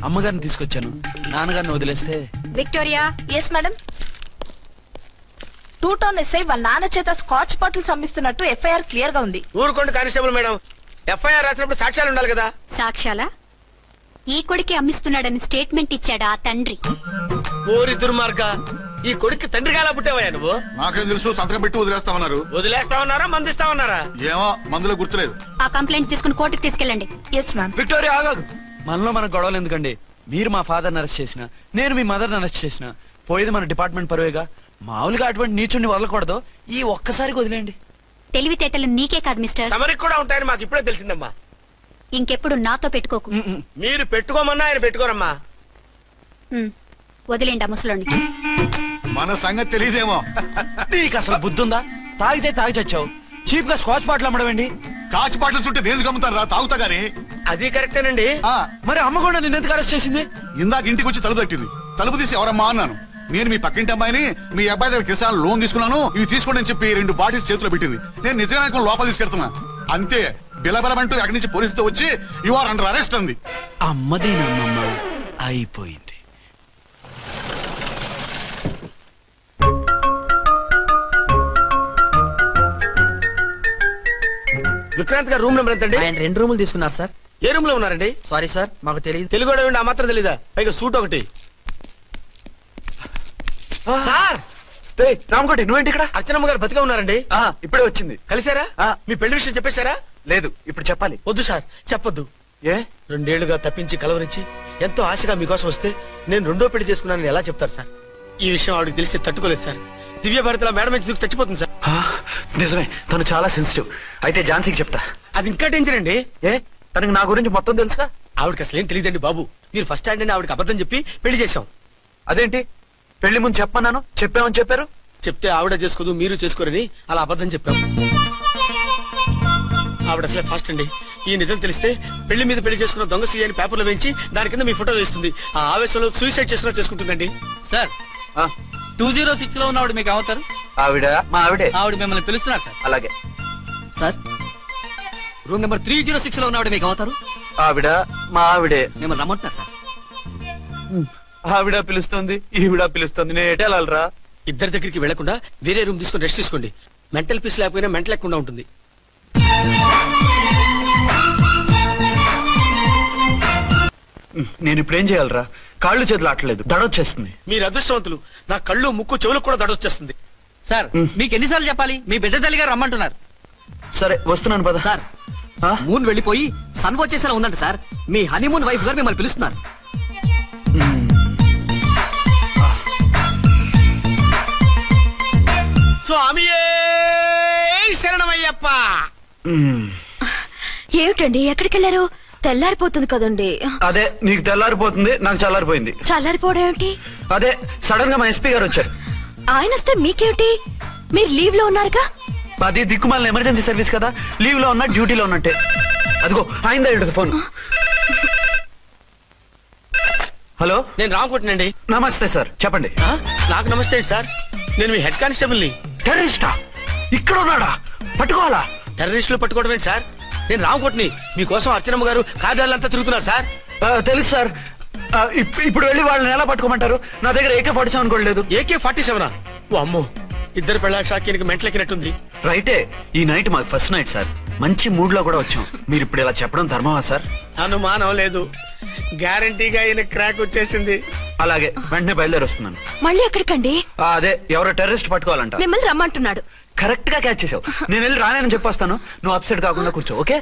అమ్మగారిని తీసుకొచ్చాను. నాన్నగారిని వదిలేస్తే. Victoria. Yes madam. 2 town SI వాళ్ళ నాన్న చేత స్కాచ్ బాటిల్స్ అమ్మిస్తున్నట్టు ఎఫ్ఐఆర్ క్లియర్ గా ఉంది. ఊరుకోండి కానిస్టేబుల్ మేడం. ఎఫ్ఐఆర్ రాసినప్పుడు సాక్ష్యాలు ఉండాలి కదా. సాక్ష్యాలా? ఈ కొడుకే అమ్మిస్తున్నాడని స్టేట్మెంట్ ఇచ్చాడు ఆ తండ్రి. ఓరి దుర్మార్గ, ఈ కొడుక్కి తండ్రిగా ఎలా పుట్టావయ్యా నువ్వు? నాకేం తెలుసు, సంతకం పెట్టి వదిలేస్తామన్నారు. వదిలేస్తామన్నారా మందిస్తామన్నారా? ఏమో, మందులో గుర్తులేదు. ఆ కంప్లైంట్ తీసుకుని కోర్టుకు తీసుకెళ్ళండి. Yes ma'am. విక్టోరియా ఆగాగు. మనలో మన గొడవలు ఎందుకండి? మీరు మా ఫాదర్ని అరెస్ట్ చేసిన, నేను మీ మదర్ని అరెస్ట్ చేసిన, పోయేది మన డిపార్ట్మెంట్ పరువేగా. మామూలుగా అటువంటి నీచుని వదలకూడదు. ఈ ఒక్కసారికి వదిలేండి. తెలివితేటలు నీకే కాదు మిస్టర్, తమరికి కూడా ఉంటాయని మాకు ఇప్పుడే తెలిసిందమ్మా. ఇంకెప్పుడు నాతో పెట్టుకోకు. మీరు పెట్టుకోమన్నా ఆయన పెట్టుకోరమ్మా. వదిలేండి ఆ ముసలోని. మన సంగతి తెలియదేమో. నీకు అసలు బుద్ధి ఉందా? తాగితే తాగి చచ్చావు. చీప్ గా స్కాచ్ బాటిల్ అమ్మడమేండి? కాచ్ బాటిల్స్ ఉంటే నేను గమ్ముతాను రా, తాగుతా గానీ. అది కరెక్టేనండి. మరి అమ్మ కూడా నిన్ను ఎందుకు అరెస్ట్ చేసింది? ఇందాక ఇంటికి వచ్చి తలుపు తట్టింది. తలుపు తీసి ఎవరమ్మా అన్నాను. నేను మీ పక్కింటి అమ్మాయిని, మీ అబ్బాయి దగ్గర కిసాన్ లోన్ తీసుకున్నాను, ఇవి తీసుకోండి అని చెప్పి 2 బాటిల్స్ చేతిలో పెట్టింది. నేను నిజంగా లోపల తీసుకెళ్తున్నా. అంతే, బిలబలమంటూ అక్కడి నుంచి పోలీసుతో వచ్చి యు ఆర్ అండర్ అరెస్ట్ అంది. అమ్మదేనమ్మమ్మ అయిపోయింది. విక్రాంత్ గారు రూమ్ నెంబర్ ఎంతండి? ఆయన 2 రూములు తీసుకున్నారు సార్. ఏ రూమ్ లో ఉన్నారండి? సారీ సార్, మాకు తెలియదు. తెలుగు ఆ మాత్రం తెలీదా? పైగా సూట్ ఒకటి. సార్, రామకోటి నువ్వేంటి ఇక్కడ? అర్చనమ్మ గారు బతిగా ఉన్నారండి. ఇప్పుడే వచ్చింది. కలిసారా? మీ పెళ్లి విషయం చెప్పేశారా? లేదు, ఇప్పుడు చెప్పాలి. వద్దు సార్, చెప్పొద్దు. ఏ 2 ఏళ్లుగా తప్పించి కలవరించి ఎంతో ఆశగా మీకోసం వస్తే నేను 2వ పెళ్లి చేసుకున్నానని ఎలా చెప్తారు సార్? ఈ విషయం ఆవిడకి తెలిసి తట్టుకోలేదు సార్. దివ్య భారతిలో మేడం నుంచి దూకి చచ్చిపోతుంది సార్. నిజమే, తను చాలా సెన్సిటివ్. అయితే ఝాన్సీకి చెప్తా. అది ఇంకా డేంజర్ అండి. ఏ తనకి నా గురించి మొత్తం తెలుసా? ఆవిడకి అసలు ఏం తెలియదండి బాబు. మీరు ఫస్ట్ హ్యాండ్ అని ఆవిడకి అబద్ధం చెప్పి పెళ్లి చేశాం. అదేంటి? పెళ్లి ముందు చెప్పన్నాను, చెప్పామని చెప్పారు. చెప్తే ఆవిడ చేసుకోదు, మీరు చేసుకోరని అలా అబద్ధం చెప్పాం. ఆవిడ అసలే ఫాస్ట్ అండి. ఈ నిజం తెలిస్తే పెళ్లి మీద పెళ్లి చేసుకున్న దొంగ సీ అని పేపర్లో వేయించి దాని కింద మీ ఫోటో వేస్తుంది. ఆ ఆవేశంలో సూసైడ్ చేసుకుంటుందండి. సార్ 206 లో ఉన్న ఆవిడ మీకు అవుతారు? ఆవిడ మా ఆవిడే. ఆవిడ మిమ్మల్ని పిలుస్తున్నారు సార్. అలాగే సార్ రూమ్ నెంబర్ 306 లో ఉన్న ఆవిడ మీకు అవుతారు? ఆవిడ మా ఆవిడే. మిమ్మల్ని రమ్మంటున్నారు సార్. ఆవిడ పిలుస్తుంది, ఈవిడ పిలుస్తుంది, నేను ఎటు వెళ్ళాలరా? ఇద్దరి దగ్గరికి వెళ్లకుండా వేరే రూమ్ తీసుకొని రెస్ట్ తీసుకోండి. మెంటల్ పీస్ లేకపోయినా మెంటల్ లేకుండా ఉంటుంది. నేను ఇప్పుడు ఏం చేయాలరా? కాళ్ళు చేతులు ఆటలేదు, దడొచ్చేస్తుంది. మీరు అదృష్టవంతులు. నా కళ్ళు ముక్కు చెవులకు కూడా దడొచ్చేస్తుంది. సార్ మీకు ఎన్నిసార్లు చెప్పాలి? మీ బిడ్డ తల్లి గారు రమ్మంటున్నారు. సరే వస్తున్నాను పద. సార్ మూన్ వెళ్ళిపోయి సన్ వచ్చేసేలా ఉందంట సార్. మీ హనీమూన్ వైఫ్ గారు మిమ్మల్ని పిలుస్తున్నారు. స్వామియే శరణమయ్యప్ప. ఏమిటండి ఎక్కడికి వెళ్ళారు? తెల్లారిపోతుంది కదండి. అదే నీకు తెల్లారిపోతుంది, నాకు చల్లారిపోయింది. చల్లారిపోవడం ఏమిటి? అదే సడన్ గా మా ఎస్పీ గారు వచ్చారు. ఆయన వస్తే మీకేమిటి? మీరు లీవ్ లో ఉన్నారుగా. అది దిక్కుమాలిన ఎమర్జెన్సీ సర్వీస్ కదా, లీవ్ లో ఉన్నా డ్యూటీలో ఉన్నట్టే. అదిగో ఆయన ఫోన్. హలో, నేను రామకోటినండి. నమస్తే సార్, చెప్పండి. నాకు నమస్తే సార్, నేను మీ హెడ్ కానిస్టేబుల్ ని. టెర్రరిస్టా? ఇక్కడ ఉన్నాడా? పట్టుకోవాలా? టెర్రరిస్టులు పట్టుకోవడం ఏంటి సార్? నేను రామకోటిని. మీకోసం అర్చనమ్మ గారు కార్యాలయంతా తిరుగుతున్నారు సార్. తెలుసు సార్. ఇప్పుడు వెళ్ళి వాళ్ళని ఎలా పట్టుకోమంటారు? నా దగ్గర AK-47 కూడా లేదు. AK-47? అమ్మో, ఇద్దరు పెళ్ళాకి మెంటలెక్కినట్టుంది. రైటే, ఈ నైట్ మాకు ఫస్ట్ నైట్ సార్. మంచి మూడ్ లో కూడా వచ్చాం. మీరు ఇప్పుడు ఇలా చెప్పడం ధర్మమా సార్? అనుమానం లేదు, గ్యారంటీగా ఈయన క్రాక్ వచ్చేసింది. అలాగే వెంటనే బయలుదేరి వస్తున్నాను. మళ్ళీ ఎక్కడికండి? అదే ఎవరో టెర్రరిస్ట్ పట్టుకోవాలంట. మిమ్మల్ని రమ్మంటున్నాడు. కరెక్ట్ గా క్యాచ్ చేసావు. నేను వెళ్ళి రానని చెప్పొస్తాను, నువ్వు అప్సెట్ కాకుండా కూర్చో. ఓకే?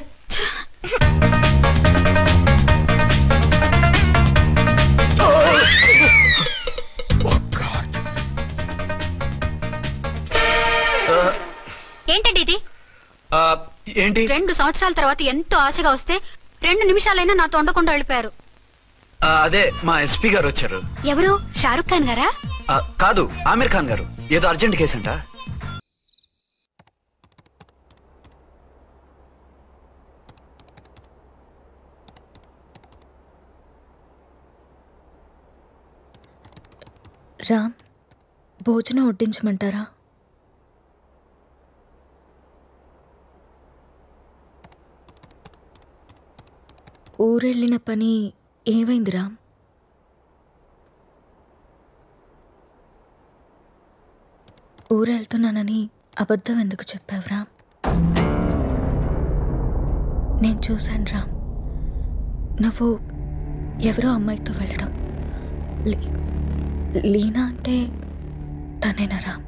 ఏంటండి ఇది? ఏంటి? 2 సంవత్సరాల తర్వాత ఎంతో ఆశగా వస్తే 2 నిమిషాలైనా నాతో ఉండకుండా వెళ్ళిపోయారు. అదే మా ఎస్పీ గారు వచ్చారు. ఎవరు? షారుఖ్ ఖాన్ గారా? కాదు, ఆమీర్ ఖాన్ గారు. ఏదో అర్జెంట్ కేసు అంట. రామ్, భోజనం వడ్డించమంటారా? ఊరెళ్ళిన పని ఏమైంది రామ్? ఊరెళ్తున్నానని అబద్ధం ఎందుకు చెప్పావు రామ్? నేను చూశాను రామ్, నువ్వు ఎవరో అమ్మాయితో వెళ్ళడం. లీనా అంటే తనేనా రామ్?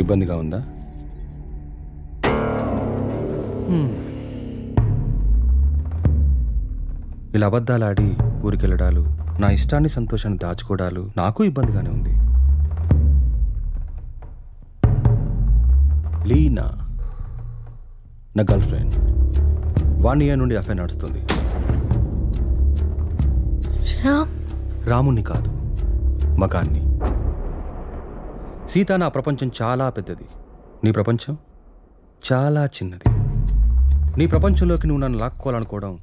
ఇబ్బందిగా ఉందా? ఇలా అబద్ధాలాడి ఊరికెళ్ళడాలు, నా ఇష్టాన్ని సంతోషాన్ని దాచుకోవడాలు నాకు ఇబ్బందిగానే ఉంది. లీనా నా గర్ల్ ఫ్రెండ్. 1 year నుండి అఫైర్ నడుస్తుంది. రాముణ్ణి కాదు, మగాన్ని. సీత, నా ప్రపంచం చాలా పెద్దది, నీ ప్రపంచం చాలా చిన్నది. నీ ప్రపంచంలోకి నువ్వు నన్ను లాక్కోవాలనుకోవడం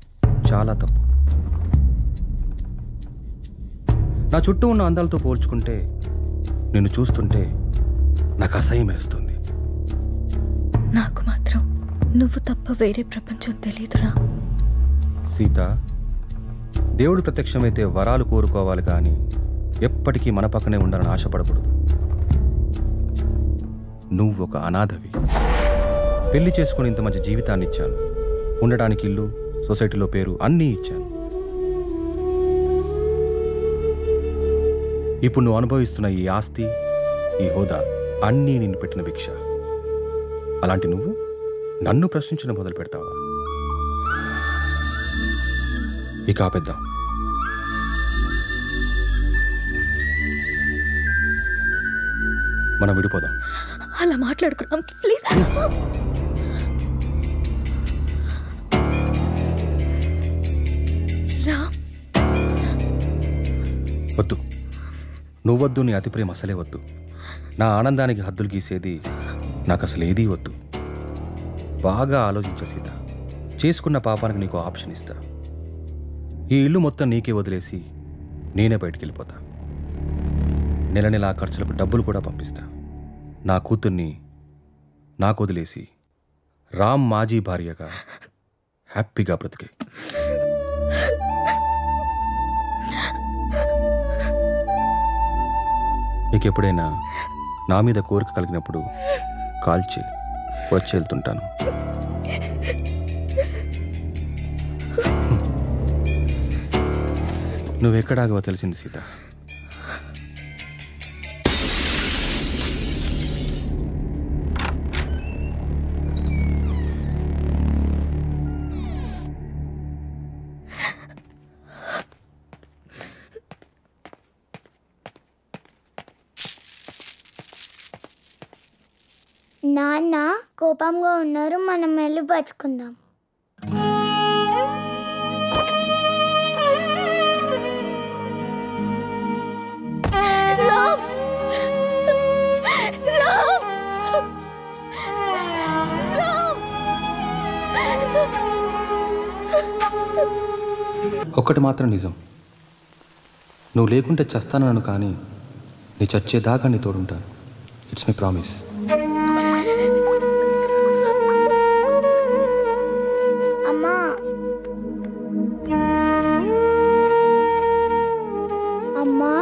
చాలా తప్పు. నా చుట్టూ ఉన్న అందాలతో పోల్చుకుంటే నిన్ను చూస్తుంటే నాకు అసహ్యం వేస్తుంది. నాకు మాత్రం నువ్వు తప్ప వేరే ప్రపంచం తెలియదురా. సీత, దేవుడు ప్రత్యక్షమైతే వరాలు కోరుకోవాలి కానీ ఎప్పటికీ మన పక్కనే ఉండాలని ఆశపడకూడదు. నువ్వు ఒక అనాథవి. పెళ్లి చేసుకుని ఇంత మంచి జీవితాన్ని ఇచ్చాను. ఉండడానికి ఇల్లు, సొసైటీలో పేరు అన్నీ ఇచ్చాను. ఇప్పుడు నువ్వు అనుభవిస్తున్న ఈ ఆస్తి, ఈ హోదా అన్నీ నిన్ను పెట్టిన భిక్ష. అలాంటి నువ్వు నన్ను ప్రశ్నించడం మొదలు పెడతావా? ఇక ఆపేద్దాం. మనం విడిపోదాం. అలా మాట్లాడుకున్నాం ప్లీజ్. వద్దు, నువ్వొద్దు, నీ అతి ప్రేమ అసలే వద్దు. నా ఆనందానికి హద్దులు గీసేది నాకు అసలు ఏదీ వద్దు. బాగా ఆలోచించ సీత. చేసుకున్న పాపానికి నీకు ఆప్షన్ ఇస్తా. ఈ ఇల్లు మొత్తం నీకే వదిలేసి నేనే బయటికి వెళ్ళిపోతా. నెల నెల ఖర్చులకు డబ్బులు కూడా పంపిస్తా. నా కూతుర్ని నాకు వదిలేసి రామ్ మాజీ భార్యగా హ్యాపీగా బ్రతికే. నీకెప్పుడైనా నా మీద కోరిక కలిగినప్పుడు కాల్ చేయి, వచ్చి వెళ్తుంటాను. నువ్వెక్కడాగో తెలిసింది సీత. నాన్న కోపంగా ఉన్నారు, మనం వెళ్ళి బతుకుందాం. ఒక్కటి మాత్రం నిజం, నువ్వు లేకుంటే చస్తానను, కానీ నీ చచ్చేదాకా నీ తోడుంటాను. It's my promise. అమ్మా అమ్మా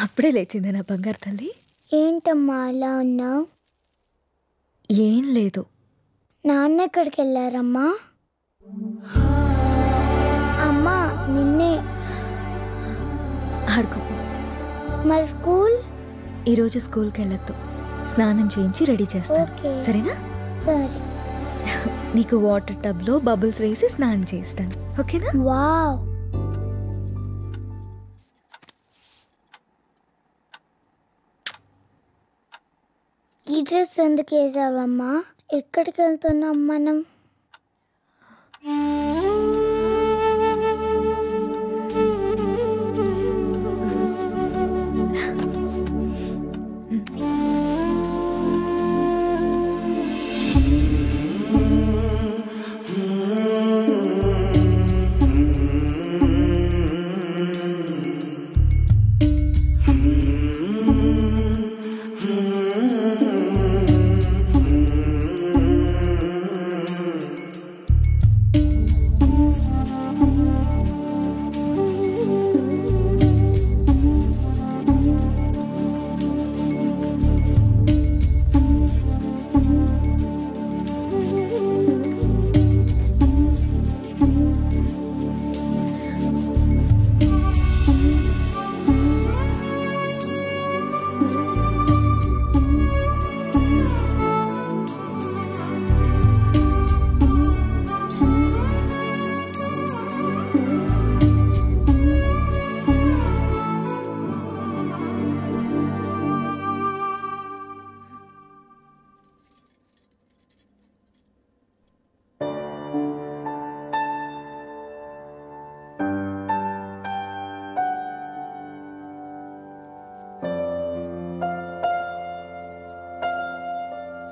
అప్పుడే లేచింది నా బంగారు తల్లి. ఏంటమ్మా అలా ఉన్నావు? ఏం లేదు. నాన్న ఎక్కడికి వెళ్ళారమ్మా? అమ్మా నిన్నే. ఆడుకో. మరి స్కూల్? ఈరోజు స్కూల్కి వెళ్ళొద్దు. స్నానం చేయించి రెడీ చేస్తాను, సరేనా? సరే. నీకు వాటర్ టబ్లో బబుల్స్ వేసి స్నానం చేస్తాను, ఓకేనా? వావ్. ఈ డ్రెస్ ఎందుకు వేసావమ్మా? ఎక్కడికి వెళ్తున్నాం మనం?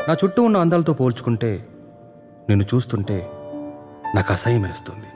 నా చుట్టూ ఉన్న అందాలతో పోల్చుకుంటే నిన్ను చూస్తుంటే నాకు అసహ్యం వేస్తుంది.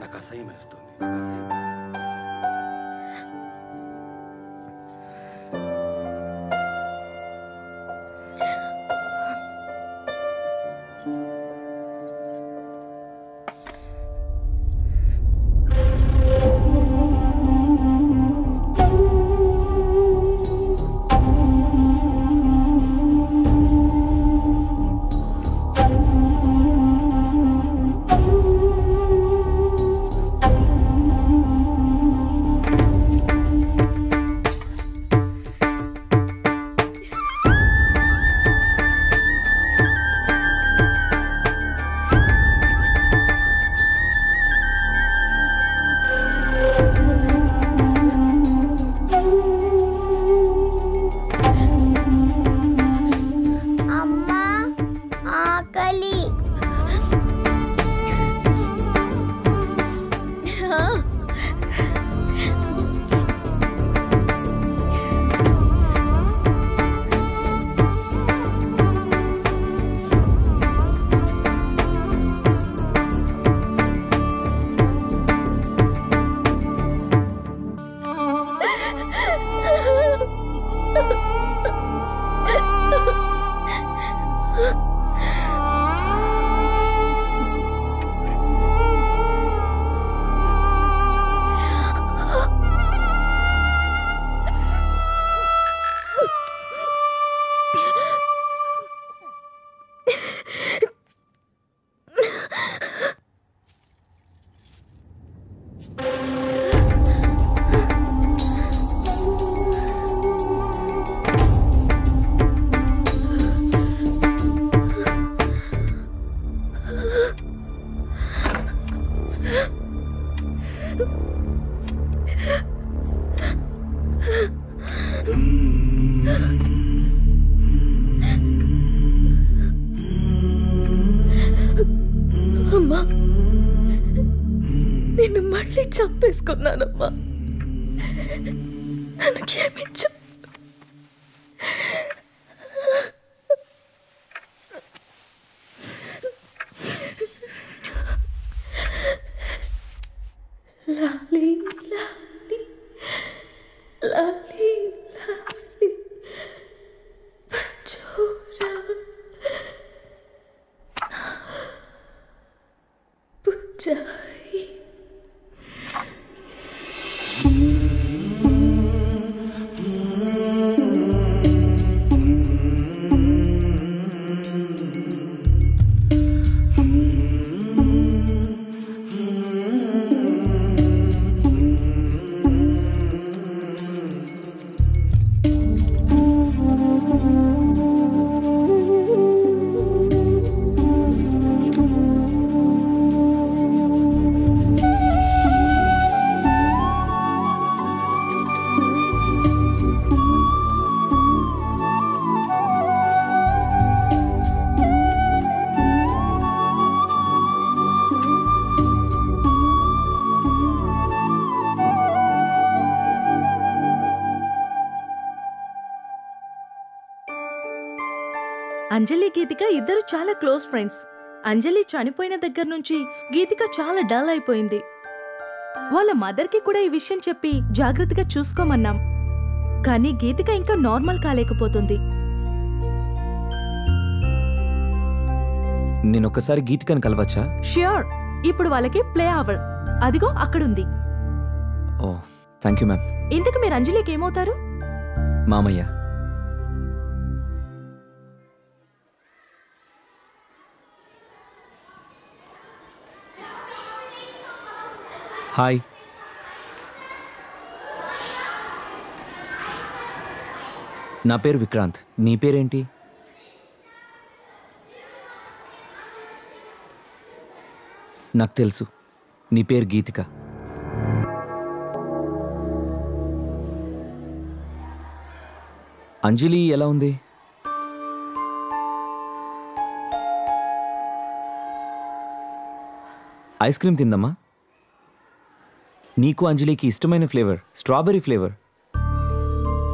అమ్మా, నిన్ను మళ్ళీ చంపేసుకున్నానమ్మా. నన్ను క్షమించు. లాలీ లాలీ లాలీ లాలీ పచ్చోరా పుచ్చాయి. అంజలి గీతిక ఇద్దరు చాలా క్లోజ్ ఫ్రెండ్స్. అంజలి చనిపోయిన దగ్గర నుంచి గీతిక చాలా డల్ అయిపోయింది. వాళ్ళ మదర్కి కూడా ఈ విషయం చెప్పి జాగ్రత్తగా చూసుకోమన్నాం. కానీ గీతిక ఇంకా నార్మల్ కాలేకపోతుంది. నేనొక్కసారి గీతికని కలవచ్చా? ష్యూర్. ఇప్పుడు వాళ్ళకి ప్లే అవర్. అదిగో అక్కడుంది. ఓ థ్యాంక్ యూ మ్యామ్. ఇంతకు మీరు అంజలికి ఏమవుతారు? మామయ్య. హాయ్. నా పేరు విక్రాంత్. నీ పేరేంటి? నాకు తెలుసు, నీ పేరు గీతిక. అంజలి ఎలా ఉంది? ఐస్ క్రీమ్ తిందమ్మా. నీకు అంజలికి ఇష్టమైన ఫ్లేవర్ స్ట్రాబెర్రీ ఫ్లేవర్.